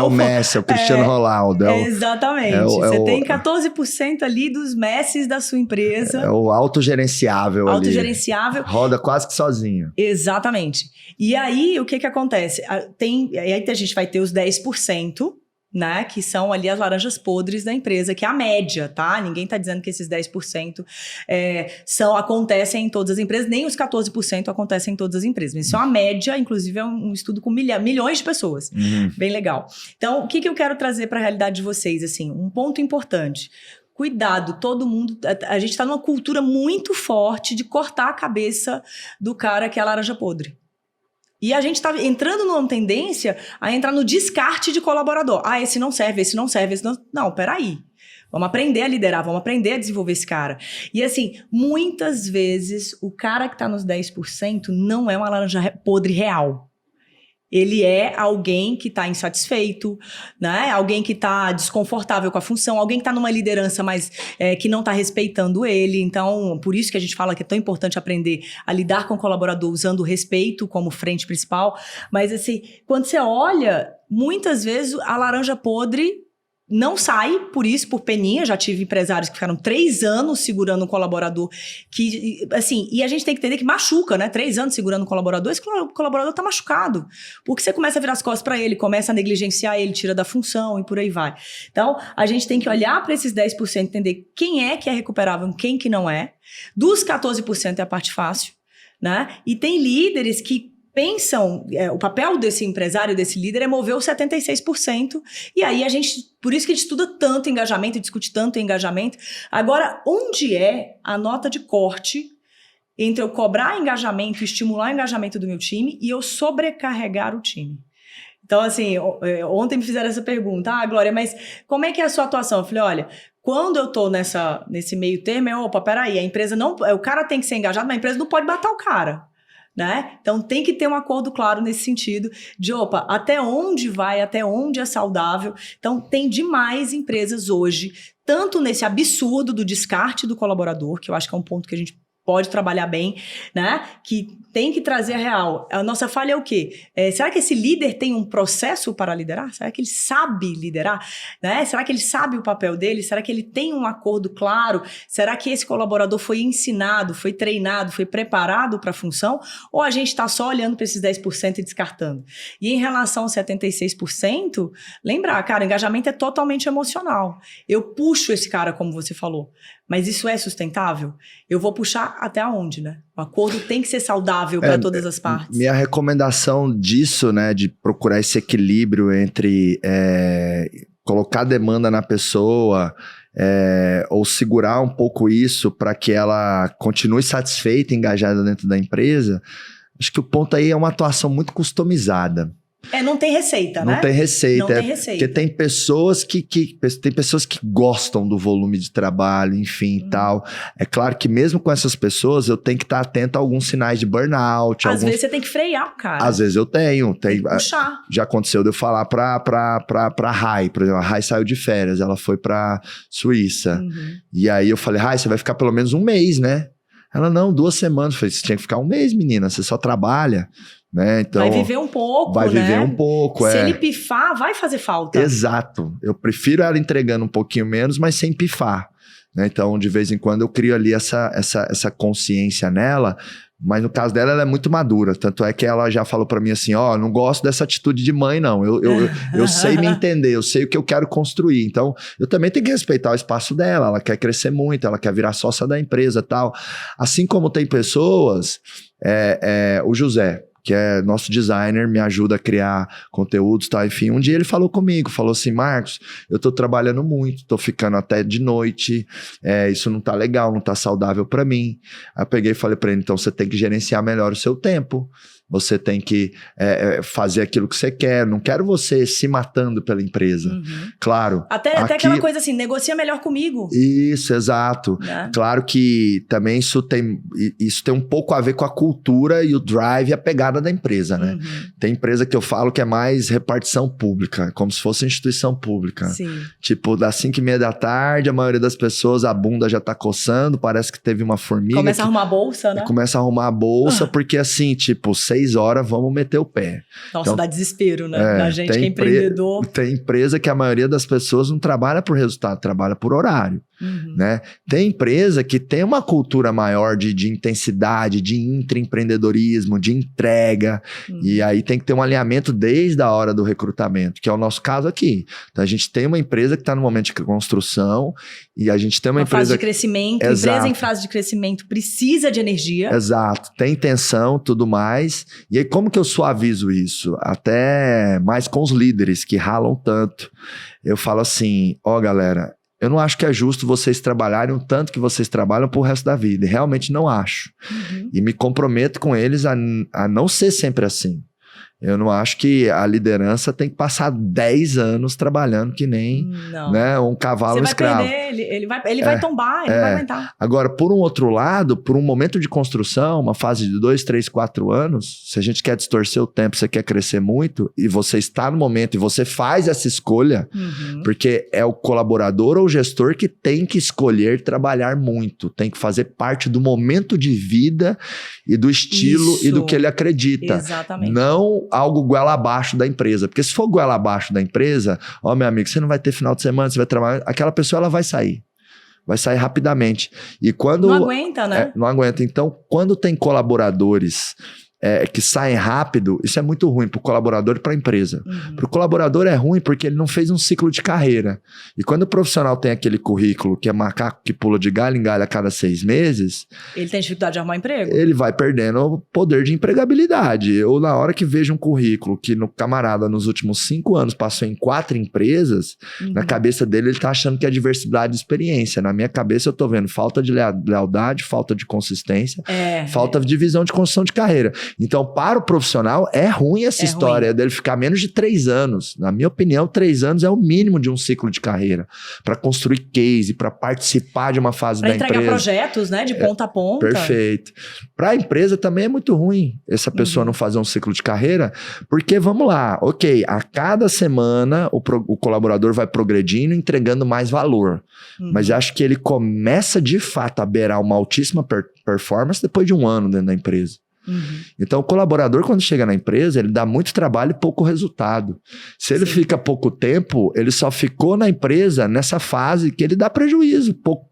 o Messi, é o Cristiano Ronaldo. Exatamente. Você tem 14% ali dos Messis da sua empresa. É o autogerenciável ali. Autogerenciável. Roda quase que sozinho. Exatamente. E aí, o que acontece? Aí a gente vai ter os 10%, né, que são ali as laranjas podres da empresa, que é a média, tá? Ninguém tá dizendo que esses 10% acontecem em todas as empresas, nem os 14% acontecem em todas as empresas. Mas isso é uma média, inclusive é um estudo com milhões de pessoas. Bem legal. Então, o que eu quero trazer para a realidade de vocês? Assim, um ponto importante. Cuidado, todo mundo... A gente tá numa cultura muito forte de cortar a cabeça do cara que é a laranja podre. E a gente está entrando numa tendência a entrar no descarte de colaborador. Esse não serve, esse não serve, esse não... Não, peraí. Vamos aprender a liderar, vamos aprender a desenvolver esse cara. E assim, muitas vezes, o cara que está nos 10% não é uma laranja podre real. Ele é alguém que está insatisfeito, né? Alguém que está desconfortável com a função, alguém que está numa liderança, mas que não está respeitando ele. Então, por isso que a gente fala que é tão importante aprender a lidar com o colaborador usando o respeito como frente principal. Mas assim, quando você olha, muitas vezes a laranja podre não sai por isso, por peninha. Já tive empresários que ficaram 3 anos segurando um colaborador que, assim, e a gente tem que entender que machuca, né? 3 anos segurando um colaborador, esse colaborador tá machucado. Porque você começa a virar as costas para ele, começa a negligenciar ele, tira da função e por aí vai. Então, a gente tem que olhar para esses 10%, entender quem é que é recuperável, quem que não é. Dos 14% é a parte fácil, né? E tem líderes que pensam, o papel desse empresário, desse líder é mover os 76%, e aí por isso que a gente estuda tanto engajamento e discute tanto engajamento. Agora, onde é a nota de corte entre eu cobrar engajamento, estimular o engajamento do meu time e eu sobrecarregar o time? Então, assim, ontem me fizeram essa pergunta, Glória, mas como é que é a sua atuação? Eu falei, olha, quando eu tô nesse meio termo, peraí, a empresa não, o cara tem que ser engajado, mas a empresa não pode matar o cara. Né? Então tem que ter um acordo claro nesse sentido de até onde vai, até onde é saudável. Então tem demais empresas hoje, tanto nesse absurdo do descarte do colaborador, que eu acho que é um ponto que a gente pode trabalhar bem, né? Que tem que trazer a real. A nossa falha é o quê? Será que esse líder tem um processo para liderar? Será que ele sabe liderar? Né? Será que ele sabe o papel dele? Será que ele tem um acordo claro? Será que esse colaborador foi ensinado, foi treinado, foi preparado para a função? Ou a gente está só olhando para esses 10% e descartando? E em relação aos 76%, lembrar, cara, engajamento é totalmente emocional. Eu puxo esse cara, como você falou, mas isso é sustentável? Eu vou puxar até onde, né? O acordo tem que ser saudável para todas as partes. Minha recomendação disso, né, de procurar esse equilíbrio entre colocar demanda na pessoa ou segurar um pouco isso para que ela continue satisfeita e engajada dentro da empresa, acho que o ponto aí é uma atuação muito customizada. Não tem receita, né? Não tem receita. Não tem receita. Porque tem pessoas que gostam do volume de trabalho, enfim, e tal. É claro que mesmo com essas pessoas, eu tenho que estar atento a alguns sinais de burnout. Às vezes você tem que frear o cara. Às vezes eu tenho. Tem que puxar. Já aconteceu de eu falar pra Rai, por exemplo. A Rai saiu de férias, ela foi pra Suíça. E aí eu falei, Rai, você vai ficar pelo menos 1 mês, né? Ela, não, 2 semanas. Eu falei, você tinha que ficar 1 mês, menina, você só trabalha. Né? Então, vai viver um pouco, vai viver um pouco, Se ele pifar, vai fazer falta. Exato. Eu prefiro ela entregando um pouquinho menos, mas sem pifar. Né? Então, de vez em quando, eu crio ali essa consciência nela, mas no caso dela, ela é muito madura. Tanto é que ela já falou pra mim assim, não gosto dessa atitude de mãe, não. Eu sei me entender, eu sei o que eu quero construir. Então, eu também tenho que respeitar o espaço dela. Ela quer crescer muito, ela quer virar sócia da empresa e tal. Assim como tem pessoas, o José, que é nosso designer, me ajuda a criar conteúdos, tá? Enfim, um dia ele falou comigo, falou assim, Marcos, eu tô trabalhando muito, tô ficando até de noite, isso não tá legal, não tá saudável pra mim. Aí eu peguei e falei pra ele, então você tem que gerenciar melhor o seu tempo, você tem que fazer aquilo que você quer, não quero você se matando pela empresa. Claro. Até aquela coisa assim, negocia melhor comigo. Isso, exato. Claro que também isso tem um pouco a ver com a cultura e o drive e a pegada da empresa, né? Tem empresa que eu falo que é mais repartição pública, como se fosse instituição pública. Sim. Tipo, das 5:30 da tarde, a maioria das pessoas, a bunda já tá coçando, parece que teve uma formiga. Começa a arrumar a bolsa, né? Começa a arrumar a bolsa, porque assim, tipo, 6 horas, vamos meter o pé. Nossa, então, dá desespero, né? Da gente que é empreendedor. Tem empresa que a maioria das pessoas não trabalha por resultado, trabalha por horário. Né? Tem empresa que tem uma cultura maior de intensidade, de intraempreendedorismo, de entrega, e aí tem que ter um alinhamento desde a hora do recrutamento, que é o nosso caso aqui. Então a gente tem uma empresa que está no momento de construção e a gente tem uma empresa... fase de crescimento, empresa em fase de crescimento precisa de energia. Exato, tem intenção, tudo mais. E aí como que eu suavizo isso? Até mais com os líderes que ralam tanto. Eu falo assim, galera, eu não acho que é justo vocês trabalharem o tanto que vocês trabalham pro resto da vida. E realmente não acho. E me comprometo com eles a não ser sempre assim. Eu não acho que a liderança tem que passar 10 anos trabalhando que nem né, um cavalo escravo. Você vai perder, ele vai tombar, ele não vai aguentar. Agora, por um outro lado, por um momento de construção, uma fase de 2, 3, 4 anos, se a gente quer distorcer o tempo, você quer crescer muito, e você está no momento e você faz essa escolha, porque é o colaborador ou o gestor que tem que escolher trabalhar muito, tem que fazer parte do momento de vida e do estilo e do que ele acredita. Exatamente. Não algo goela abaixo da empresa. Porque se for goela abaixo da empresa, ó, meu amigo, você não vai ter final de semana, você vai trabalhar, aquela pessoa ela vai sair. Vai sair rapidamente. E quando... Não aguenta, né? Não aguenta. Então, quando tem colaboradores que saem rápido, isso é muito ruim para o colaborador e para a empresa. Para o colaborador é ruim porque ele não fez um ciclo de carreira. E quando o profissional tem aquele currículo que é macaco que pula de galho em galho a cada 6 meses... Ele tem dificuldade de arrumar emprego? Ele vai perdendo o poder de empregabilidade. Eu, na hora que vejo um currículo que no camarada nos últimos 5 anos passou em 4 empresas, na cabeça dele ele tá achando que é diversidade de experiência. Na minha cabeça eu tô vendo falta de lealdade, falta de consistência, falta de visão de construção de carreira. Então, para o profissional, é ruim essa história dele ficar menos de 3 anos. Na minha opinião, 3 anos é o mínimo de um ciclo de carreira. Para construir case, para participar de uma fase da empresa. Para entregar projetos, né? De ponta a ponta. Perfeito. Para a empresa também é muito ruim essa pessoa não fazer um ciclo de carreira, porque, vamos lá, ok, a cada semana o colaborador vai progredindo, entregando mais valor. Mas eu acho que ele começa, de fato, a beirar uma altíssima performance depois de 1 ano dentro da empresa. Então o colaborador, quando chega na empresa, ele dá muito trabalho e pouco resultado. Se ele fica pouco tempo, ele só ficou na empresa nessa fase que ele dá prejuízo, pouco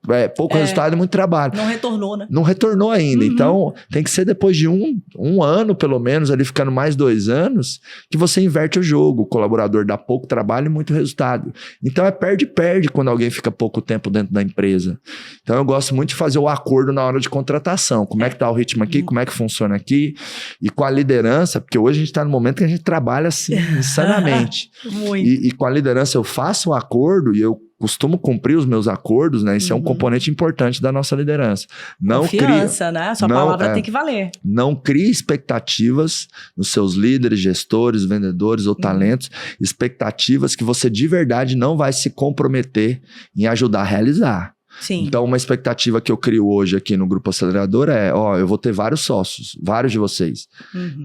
resultado e muito trabalho. Não retornou, né? Não retornou ainda. Então tem que ser depois de um ano, pelo menos, ali ficando mais 2 anos, que você inverte o jogo. O colaborador dá pouco trabalho e muito resultado. Então é perde-perde quando alguém fica pouco tempo dentro da empresa. Então eu gosto muito de fazer o acordo na hora de contratação. Como é que tá o ritmo aqui? Como é que funciona aqui, e com a liderança, porque hoje a gente está no momento que a gente trabalha assim, insanamente. E com a liderança eu faço um acordo e eu costumo cumprir os meus acordos, né? Isso é um componente importante da nossa liderança. Confiança, né? Sua palavra tem que valer. Não crie expectativas nos seus líderes, gestores, vendedores ou talentos, expectativas que você de verdade não vai se comprometer em ajudar a realizar. Sim. Então, uma expectativa que eu crio hoje aqui no Grupo Acelerador é, eu vou ter vários sócios, vários de vocês.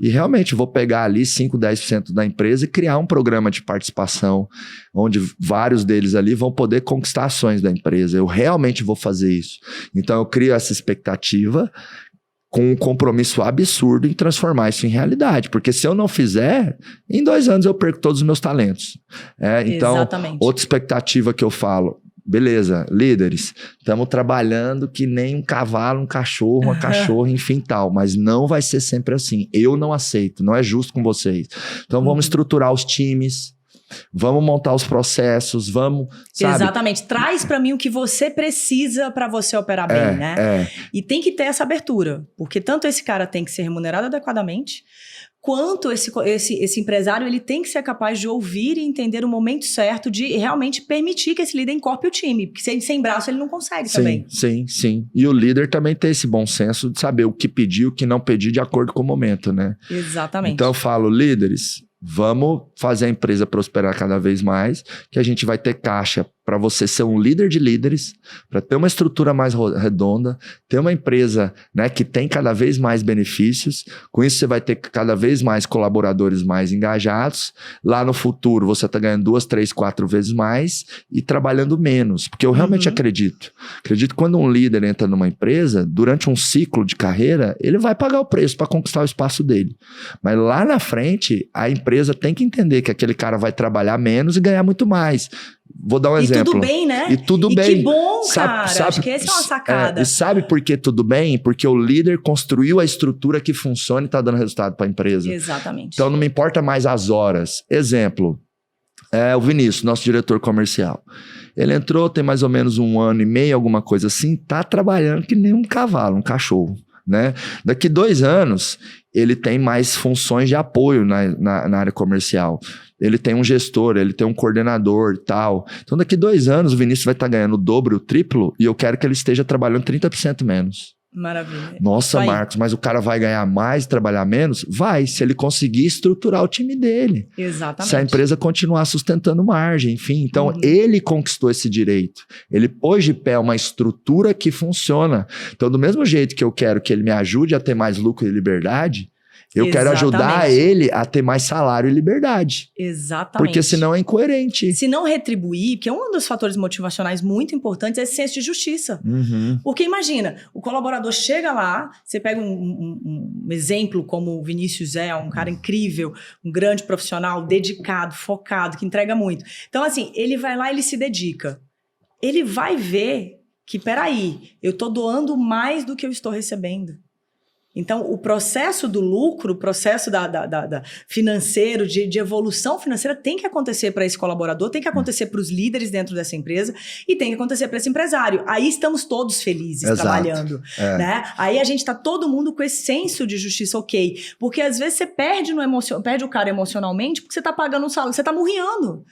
E realmente vou pegar ali 5, 10% da empresa e criar um programa de participação, onde vários deles ali vão poder conquistar ações da empresa. Eu realmente vou fazer isso. Então, eu crio essa expectativa com um compromisso absurdo em transformar isso em realidade. Porque se eu não fizer, em 2 anos eu perco todos os meus talentos. Então, exatamente. Outra expectativa que eu falo, beleza, líderes, estamos trabalhando que nem um cavalo, um cachorro, uma cachorra, enfim tal, mas não vai ser sempre assim. Eu não aceito, não é justo com vocês. Então vamos estruturar os times, vamos montar os processos, vamos, sabe? Exatamente, traz para mim o que você precisa para você operar bem, né? E tem que ter essa abertura, porque tanto esse cara tem que ser remunerado adequadamente, quanto esse empresário ele tem que ser capaz de ouvir e entender o momento certo de realmente permitir que esse líder encorpe o time. Porque sem braço ele não consegue também. Sim. E o líder também tem esse bom senso de saber o que pedir e o que não pedir de acordo com o momento, né? Exatamente. Então eu falo, líderes, vamos fazer a empresa prosperar cada vez mais, que a gente vai ter caixa para você ser um líder de líderes, para ter uma estrutura mais redonda, ter uma empresa, né, que tem cada vez mais benefícios. Com isso você vai ter cada vez mais colaboradores mais engajados. Lá no futuro você está ganhando 2, 3, 4 vezes mais e trabalhando menos. Porque eu realmente acredito que quando um líder entra numa empresa, durante um ciclo de carreira, ele vai pagar o preço para conquistar o espaço dele. Mas lá na frente, a empresa tem que entender que aquele cara vai trabalhar menos e ganhar muito mais. Vou dar um exemplo. E tudo bem, né? E tudo bem. Que bom, cara. Acho que essa é uma sacada. E sabe por que tudo bem? Porque o líder construiu a estrutura que funciona e está dando resultado para a empresa. Exatamente. Então não me importa mais as horas. Exemplo, o Vinícius, nosso diretor comercial. Ele entrou tem mais ou menos 1 ano e meio, alguma coisa assim, tá trabalhando que nem um cavalo, um cachorro, né? Daqui 2 anos, ele tem mais funções de apoio na área comercial. Ele tem um gestor, ele tem um coordenador e tal. Então, daqui 2 anos, o Vinícius vai estar ganhando o dobro, o triplo, e eu quero que ele esteja trabalhando 30% menos. Maravilha. Nossa, Marcos, mas o cara vai ganhar mais e trabalhar menos? Vai, se ele conseguir estruturar o time dele. Exatamente. Se a empresa continuar sustentando margem, enfim. Então, ele conquistou esse direito. Ele pôs de pé uma estrutura que funciona. Então, do mesmo jeito que eu quero que ele me ajude a ter mais lucro e liberdade, Eu quero ajudar ele a ter mais salário e liberdade. Exatamente. Porque senão é incoerente. Se não retribuir, porque um dos fatores motivacionais muito importantes é esse senso de justiça. Porque imagina, o colaborador chega lá, você pega um exemplo como o Vinícius um cara incrível, um grande profissional, dedicado, focado, que entrega muito. Então assim, ele vai lá e ele se dedica. Ele vai ver que, peraí, eu estou doando mais do que eu estou recebendo. Então, o processo do lucro, o processo financeiro, de evolução financeira tem que acontecer para esse colaborador, tem que acontecer para os líderes dentro dessa empresa e tem que acontecer para esse empresário. Aí estamos todos felizes trabalhando. Né? Aí a gente está todo mundo com esse senso de justiça, ok. Porque às vezes você perde o cara emocionalmente porque você está pagando um salário, você está murriando.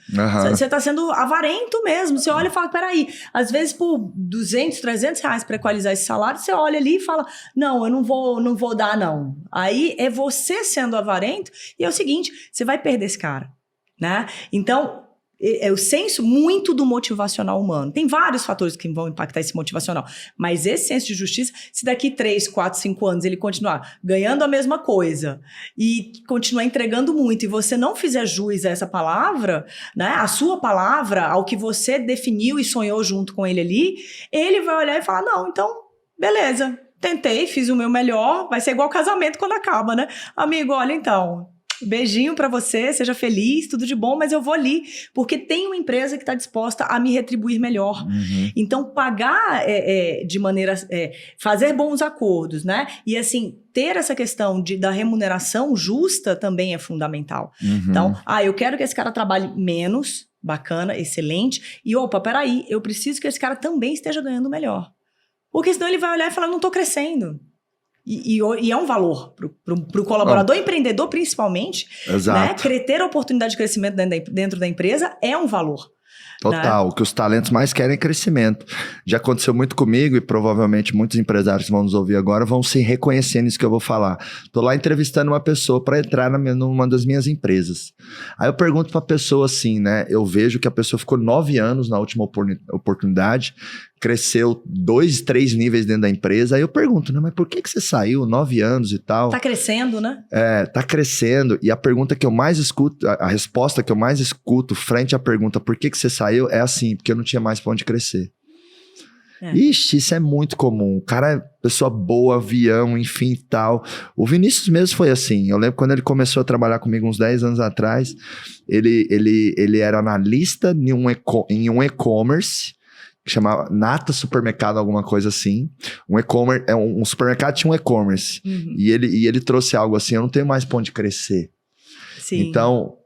Você está sendo avarento mesmo. Você olha e fala, peraí, às vezes por 200, 300 reais para equalizar esse salário, você olha ali e fala, não, eu não vou dar, não. Aí é você sendo avarento e é o seguinte, você vai perder esse cara, né? Então, é o senso muito do motivacional humano. Tem vários fatores que vão impactar esse motivacional, mas esse senso de justiça, se daqui 3, 4, 5 anos ele continuar ganhando a mesma coisa e continuar entregando muito e você não fizer jus a essa palavra, né? A sua palavra, ao que você definiu e sonhou junto com ele ali, ele vai olhar e falar, não, então, beleza. Tentei, fiz o meu melhor, vai ser igual casamento quando acaba, né? Amigo, olha então, beijinho pra você, seja feliz, tudo de bom, mas eu vou ali, porque tem uma empresa que tá disposta a me retribuir melhor. Então, pagar de maneira... fazer bons acordos, né? E assim, ter essa questão da remuneração justa também é fundamental. Então, eu quero que esse cara trabalhe menos, bacana, excelente, e opa, peraí, eu preciso que esse cara também esteja ganhando melhor. Porque senão ele vai olhar e falar, não estou crescendo. E é um valor para o colaborador, empreendedor principalmente. Exato. Né? Ter a oportunidade de crescimento dentro da empresa é um valor. Total, né? O que os talentos mais querem é crescimento. Já aconteceu muito comigo e provavelmente muitos empresários que vão nos ouvir agora vão se reconhecer nisso que eu vou falar. Tô lá entrevistando uma pessoa para entrar numa das minhas empresas. Aí eu pergunto para a pessoa assim, né? Eu vejo que a pessoa ficou 9 anos na última oportunidade, cresceu 2, 3 níveis dentro da empresa. Aí eu pergunto, né? Mas por que você saiu 9 anos e tal? Tá crescendo, né? Tá crescendo. E a pergunta que eu mais escuto, a resposta que eu mais escuto frente à pergunta por que você saiu é assim, porque eu não tinha mais pra onde crescer. Ixi, isso é muito comum. O cara é pessoa boa, avião, enfim, tal. O Vinícius mesmo foi assim. Eu lembro quando ele começou a trabalhar comigo uns 10 anos atrás, ele era analista em um e-commerce, que chamava Nata Supermercado, alguma coisa assim. Um e-commerce, um supermercado tinha um e-commerce. E ele trouxe algo assim, eu não tenho mais pra onde crescer. Sim. Então,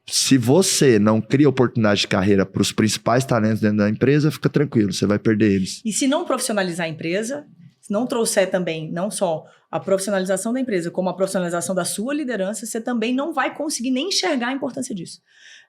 se você não cria oportunidade de carreira para os principais talentos dentro da empresa, fica tranquilo, você vai perder eles. E se não profissionalizar a empresa, se não trouxer também, não só a profissionalização da empresa, como a profissionalização da sua liderança, você também não vai conseguir nem enxergar a importância disso.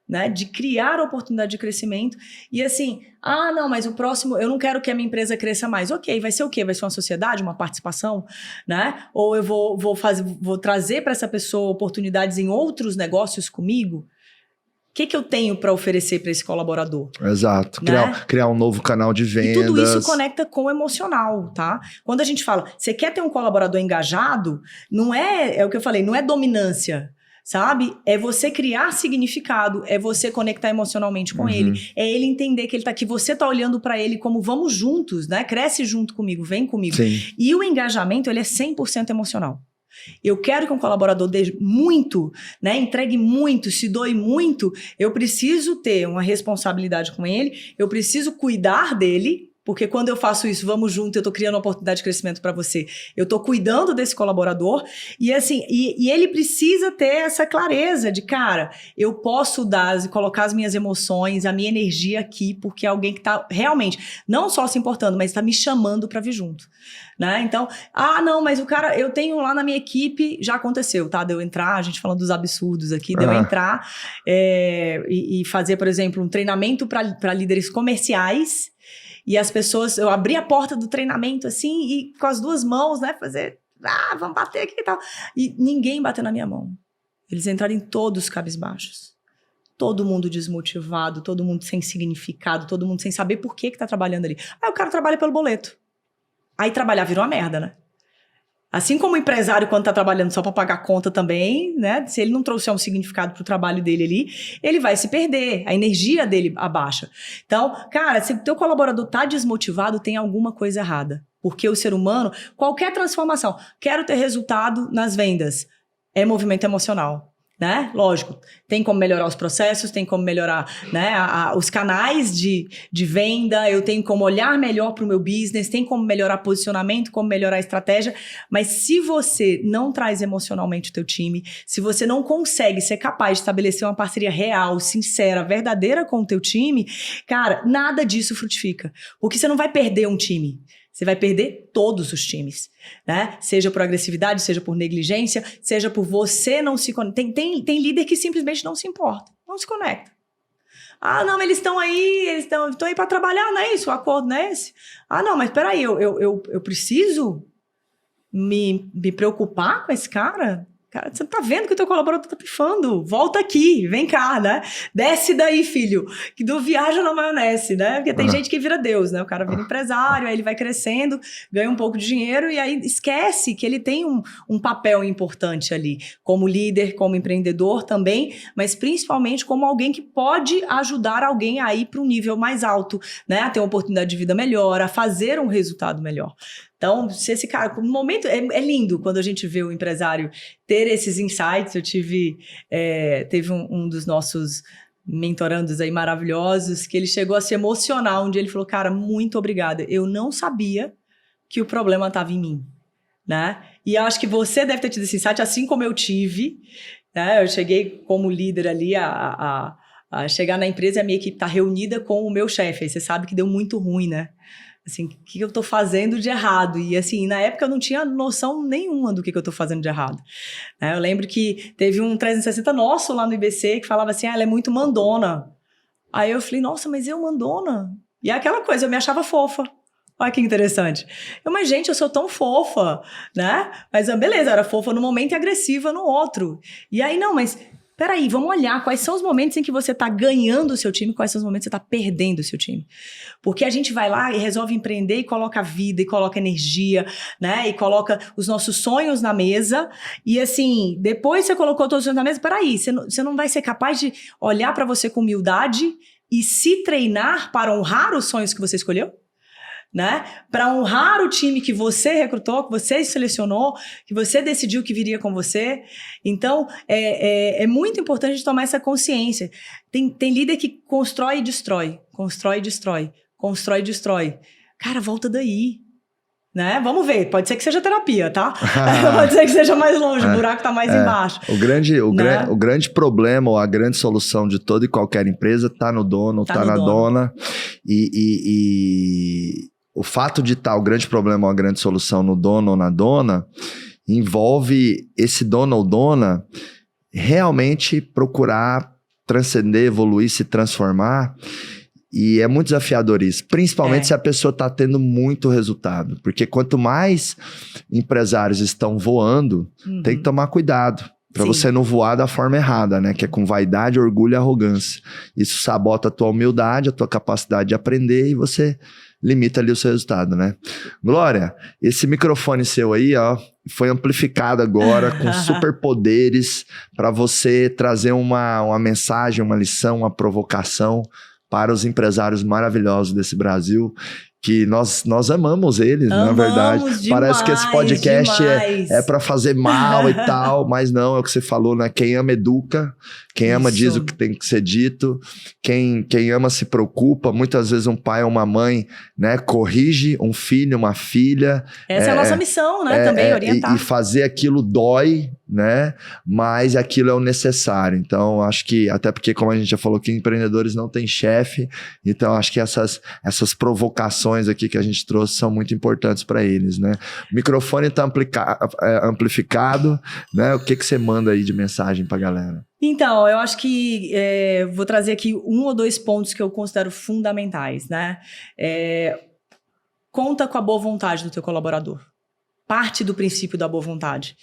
Né, de criar oportunidade de crescimento e assim, não, mas o próximo, eu não quero que a minha empresa cresça mais. Ok, vai ser o quê? Vai ser uma sociedade, uma participação, né? Ou eu vou trazer para essa pessoa oportunidades em outros negócios comigo? O que eu tenho para oferecer para esse colaborador? Exato, né? criar um novo canal de vendas. E tudo isso conecta com o emocional, tá? Quando a gente fala, você quer ter um colaborador engajado, não é o que eu falei, não é dominância. Sabe? É você criar significado, é você conectar emocionalmente com ele, é ele entender que ele tá aqui, você tá olhando para ele como vamos juntos, né? Cresce junto comigo, vem comigo. Sim. E o engajamento, ele é 100% emocional. Eu quero que um colaborador dê muito, né? Entregue muito, se doe muito, eu preciso ter uma responsabilidade com ele, eu preciso cuidar dele. Porque quando eu faço isso, vamos junto, eu estou criando uma oportunidade de crescimento para você. Eu estou cuidando desse colaborador e assim, e ele precisa ter essa clareza de, cara, eu posso colocar as minhas emoções, a minha energia aqui, porque é alguém que está realmente, não só se importando, mas está me chamando para vir junto. Né? Então, não, mas o cara, eu tenho lá na minha equipe, já aconteceu, tá? De eu entrar, a gente falando dos absurdos aqui, de eu entrar e fazer, por exemplo, um treinamento para líderes comerciais. E as pessoas, eu abri a porta do treinamento assim, e com as 2 mãos, né, fazer, vamos bater aqui e tal. E ninguém bateu na minha mão. Eles entraram em todos cabisbaixos. Todo mundo desmotivado, todo mundo sem significado, todo mundo sem saber por que tá trabalhando ali. Aí o cara trabalha pelo boleto. Aí trabalhar virou uma merda, né? Assim como o empresário, quando está trabalhando só para pagar conta também, né? Se ele não trouxer um significado para o trabalho dele ali, ele vai se perder, a energia dele abaixa. Então, cara, se o teu colaborador está desmotivado, tem alguma coisa errada. Porque o ser humano, qualquer transformação, quero ter resultado nas vendas, é movimento emocional. Né? Lógico, tem como melhorar os processos, tem como melhorar, né, os canais de venda, eu tenho como olhar melhor para o meu business, tem como melhorar posicionamento, como melhorar a estratégia, mas se você não traz emocionalmente o teu time, se você não consegue ser capaz de estabelecer uma parceria real, sincera, verdadeira com o teu time, cara, nada disso frutifica, porque você não vai perder um time. Você vai perder todos os times, né? Seja por agressividade, seja por negligência, seja por você não se conectar. Tem líder que simplesmente não se importa, não se conecta. Ah, não, eles estão aí, estão aí para trabalhar, não é isso? O acordo não é esse? Ah, não, mas peraí, eu preciso me preocupar com esse cara? Cara, você tá vendo que o teu colaborador tá pifando? Volta aqui, vem cá, né? Desce daí, filho, que não viaja na maionese, né? Porque tem gente que vira Deus, né? O cara vira empresário, aí ele vai crescendo, ganha um pouco de dinheiro e aí esquece que ele tem um papel importante ali, como líder, como empreendedor também, mas principalmente como alguém que pode ajudar alguém a ir para um nível mais alto, né? A ter uma oportunidade de vida melhor, a fazer um resultado melhor. Então, se esse cara, no momento, é lindo quando a gente vê o empresário ter esses insights. Eu teve um dos nossos mentorandos aí maravilhosos, que ele chegou a se emocionar, onde ele falou, cara, muito obrigada, eu não sabia que o problema estava em mim, né? E eu acho que você deve ter tido esse insight, assim como eu tive, né? Eu cheguei como líder ali a chegar na empresa e a minha equipe tá reunida com o meu chefe, aí você sabe que deu muito ruim, né? Assim, o que eu tô fazendo de errado? E assim, na época eu não tinha noção nenhuma do que eu tô fazendo de errado. Eu lembro que teve um 360 nosso lá no IBC que falava assim, ela é muito mandona. Aí eu falei, nossa, mas eu mandona? E é aquela coisa, eu me achava fofa. Olha que interessante. Mas gente, eu sou tão fofa, né? Mas beleza, eu era fofa no momento e agressiva no outro. E aí, não, mas... Peraí, vamos olhar quais são os momentos em que você está ganhando o seu time, quais são os momentos que você está perdendo o seu time. Porque a gente vai lá e resolve empreender e coloca vida, e coloca energia, né? E coloca os nossos sonhos na mesa. E assim, depois você colocou todos os sonhos na mesa, peraí, você não vai ser capaz de olhar para você com humildade e se treinar para honrar os sonhos que você escolheu? Né? Para honrar o time que você recrutou, que você selecionou, que você decidiu que viria com você. Então, é muito importante a gente tomar essa consciência. Tem líder que constrói e destrói, constrói e destrói, constrói e destrói. Cara, volta daí. Né? Vamos ver, pode ser que seja terapia, tá? Pode ser que seja mais longe, o buraco tá mais embaixo. O grande problema ou a grande solução de toda e qualquer empresa tá no dono, tá na dona. E o fato de estar o grande problema ou a grande solução no dono ou na dona envolve esse dono ou dona realmente procurar transcender, evoluir, se transformar. E é muito desafiador isso, principalmente se a pessoa está tendo muito resultado. Porque quanto mais empresários estão voando, tem que tomar cuidado. Para você não voar da forma errada, né? Que é com vaidade, orgulho e arrogância. Isso sabota a tua humildade, a tua capacidade de aprender e você limita ali o seu resultado, né? Glória, esse microfone seu aí, ó, foi amplificado agora com superpoderes para você trazer uma mensagem, uma lição, uma provocação para os empresários maravilhosos desse Brasil, que nós amamos eles, na verdade. Demais, parece que esse podcast é para fazer mal e tal, mas não, é o que você falou, né? Quem ama educa, quem ama diz o que tem que ser dito, quem ama se preocupa. Muitas vezes um pai ou uma mãe, né, corrige um filho, uma filha. Essa é a nossa missão, né? Também orientar. E fazer aquilo dói, né? Mas aquilo é o necessário. Então, acho que, até porque, como a gente já falou que empreendedores não têm chefe, então acho que essas provocações aqui que a gente trouxe são muito importantes para eles, né? O microfone está amplificado, né? O que você manda aí de mensagem para a galera? Então, eu acho que vou trazer aqui 1 ou 2 pontos que eu considero fundamentais, né? Conta com a boa vontade do teu colaborador. parte do princípio da boa vontade.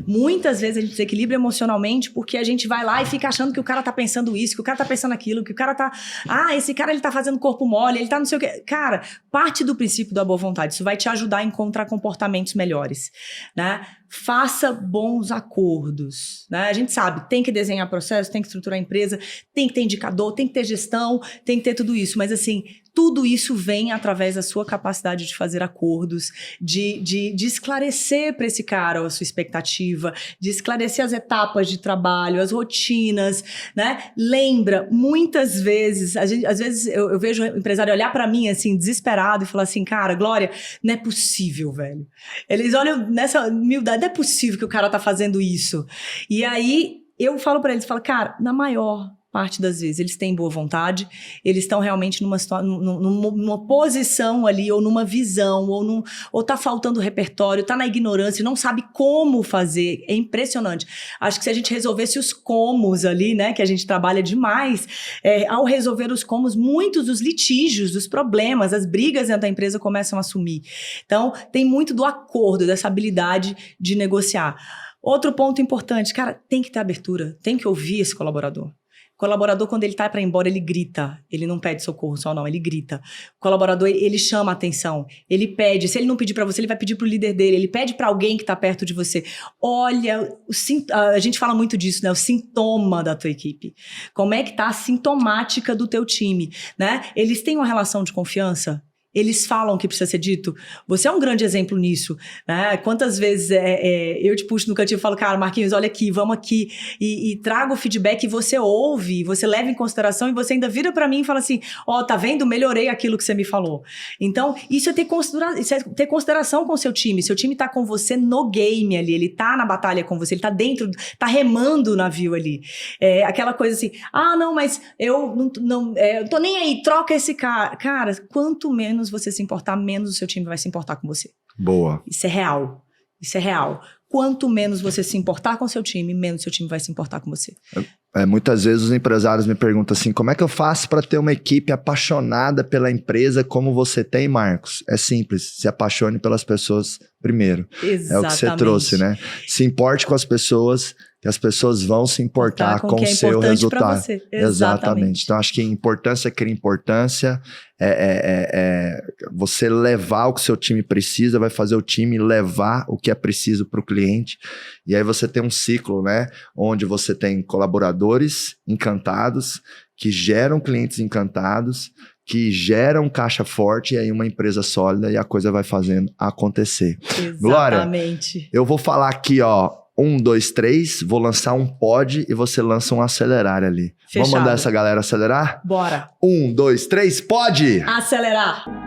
Muitas vezes a gente desequilibra emocionalmente porque a gente vai lá e fica achando que o cara tá pensando isso, que o cara tá pensando aquilo, que o cara tá... esse cara ele tá fazendo corpo mole, ele tá não sei o quê. Cara, parte do princípio da boa vontade. Isso vai te ajudar a encontrar comportamentos melhores, né? Faça bons acordos, né? A gente sabe, tem que desenhar processo, tem que estruturar a empresa, tem que ter indicador, tem que ter gestão, tem que ter tudo isso. Mas assim, tudo isso vem através da sua capacidade de fazer acordos, de esclarecer para esse cara a sua expectativa, de esclarecer as etapas de trabalho, as rotinas, né? Lembra, muitas vezes, às vezes eu vejo o empresário olhar para mim assim, desesperado e falar assim, cara, Glória, não é possível, velho. Eles olham nessa humildade, não é possível que o cara tá fazendo isso. E aí eu falo para eles, cara, na maior parte das vezes, eles têm boa vontade, eles estão realmente numa posição ali, ou numa visão, ou tá faltando repertório, tá na ignorância, não sabe como fazer. É impressionante. Acho que se a gente resolvesse os comos ali, né, que a gente trabalha demais, ao resolver os comos, muitos dos litígios, dos problemas, as brigas dentro da empresa começam a sumir. Então, tem muito do acordo, dessa habilidade de negociar. Outro ponto importante, cara, tem que ter abertura, tem que ouvir esse colaborador. O colaborador, quando ele tá para ir embora, ele grita. Ele não pede socorro só, não. Ele grita. O colaborador, ele chama a atenção. Ele pede. Se ele não pedir para você, ele vai pedir pro líder dele. Ele pede para alguém que tá perto de você. Olha, a gente fala muito disso, né? O sintoma da tua equipe. Como é que tá a sintomática do teu time, né? Eles têm uma relação de confiança? Eles falam o que precisa ser dito. Você é um grande exemplo nisso, né? Quantas vezes eu te puxo no cantinho e falo, cara, Marquinhos, olha aqui, vamos aqui, e trago o feedback, e você ouve, você leva em consideração, e você ainda vira pra mim e fala assim, tá vendo? Melhorei aquilo que você me falou. Então, isso é ter consideração com o seu time. Seu time tá com você no game ali, ele tá na batalha com você, ele tá dentro, tá remando o navio ali. Aquela coisa assim, não, mas eu não tô nem aí, troca esse cara. Cara, quanto menos você se importar, menos o seu time vai se importar com você. Boa. Isso é real. Isso é real. Quanto menos você se importar com o seu time, menos o seu time vai se importar com você. Muitas vezes os empresários me perguntam assim, como é que eu faço para ter uma equipe apaixonada pela empresa como você tem, Marcos? É simples, se apaixone pelas pessoas primeiro. Exatamente. É o que você trouxe, né? Se importe com as pessoas, que as pessoas vão se importar com o seu resultado. Você. Exatamente. Então, acho que importância cria importância. Você levar o que o seu time precisa, vai fazer o time levar o que é preciso para o cliente. E aí você tem um ciclo, né? Onde você tem colaboradores encantados, que geram clientes encantados, que geram caixa forte, e aí uma empresa sólida, e a coisa vai fazendo acontecer. Exatamente. Glória, eu vou falar aqui, 1, 2, 3, vou lançar um pod e você lança um acelerar ali. Fechado. Vamos mandar essa galera acelerar? Bora. 1, 2, 3, pod! Acelerar!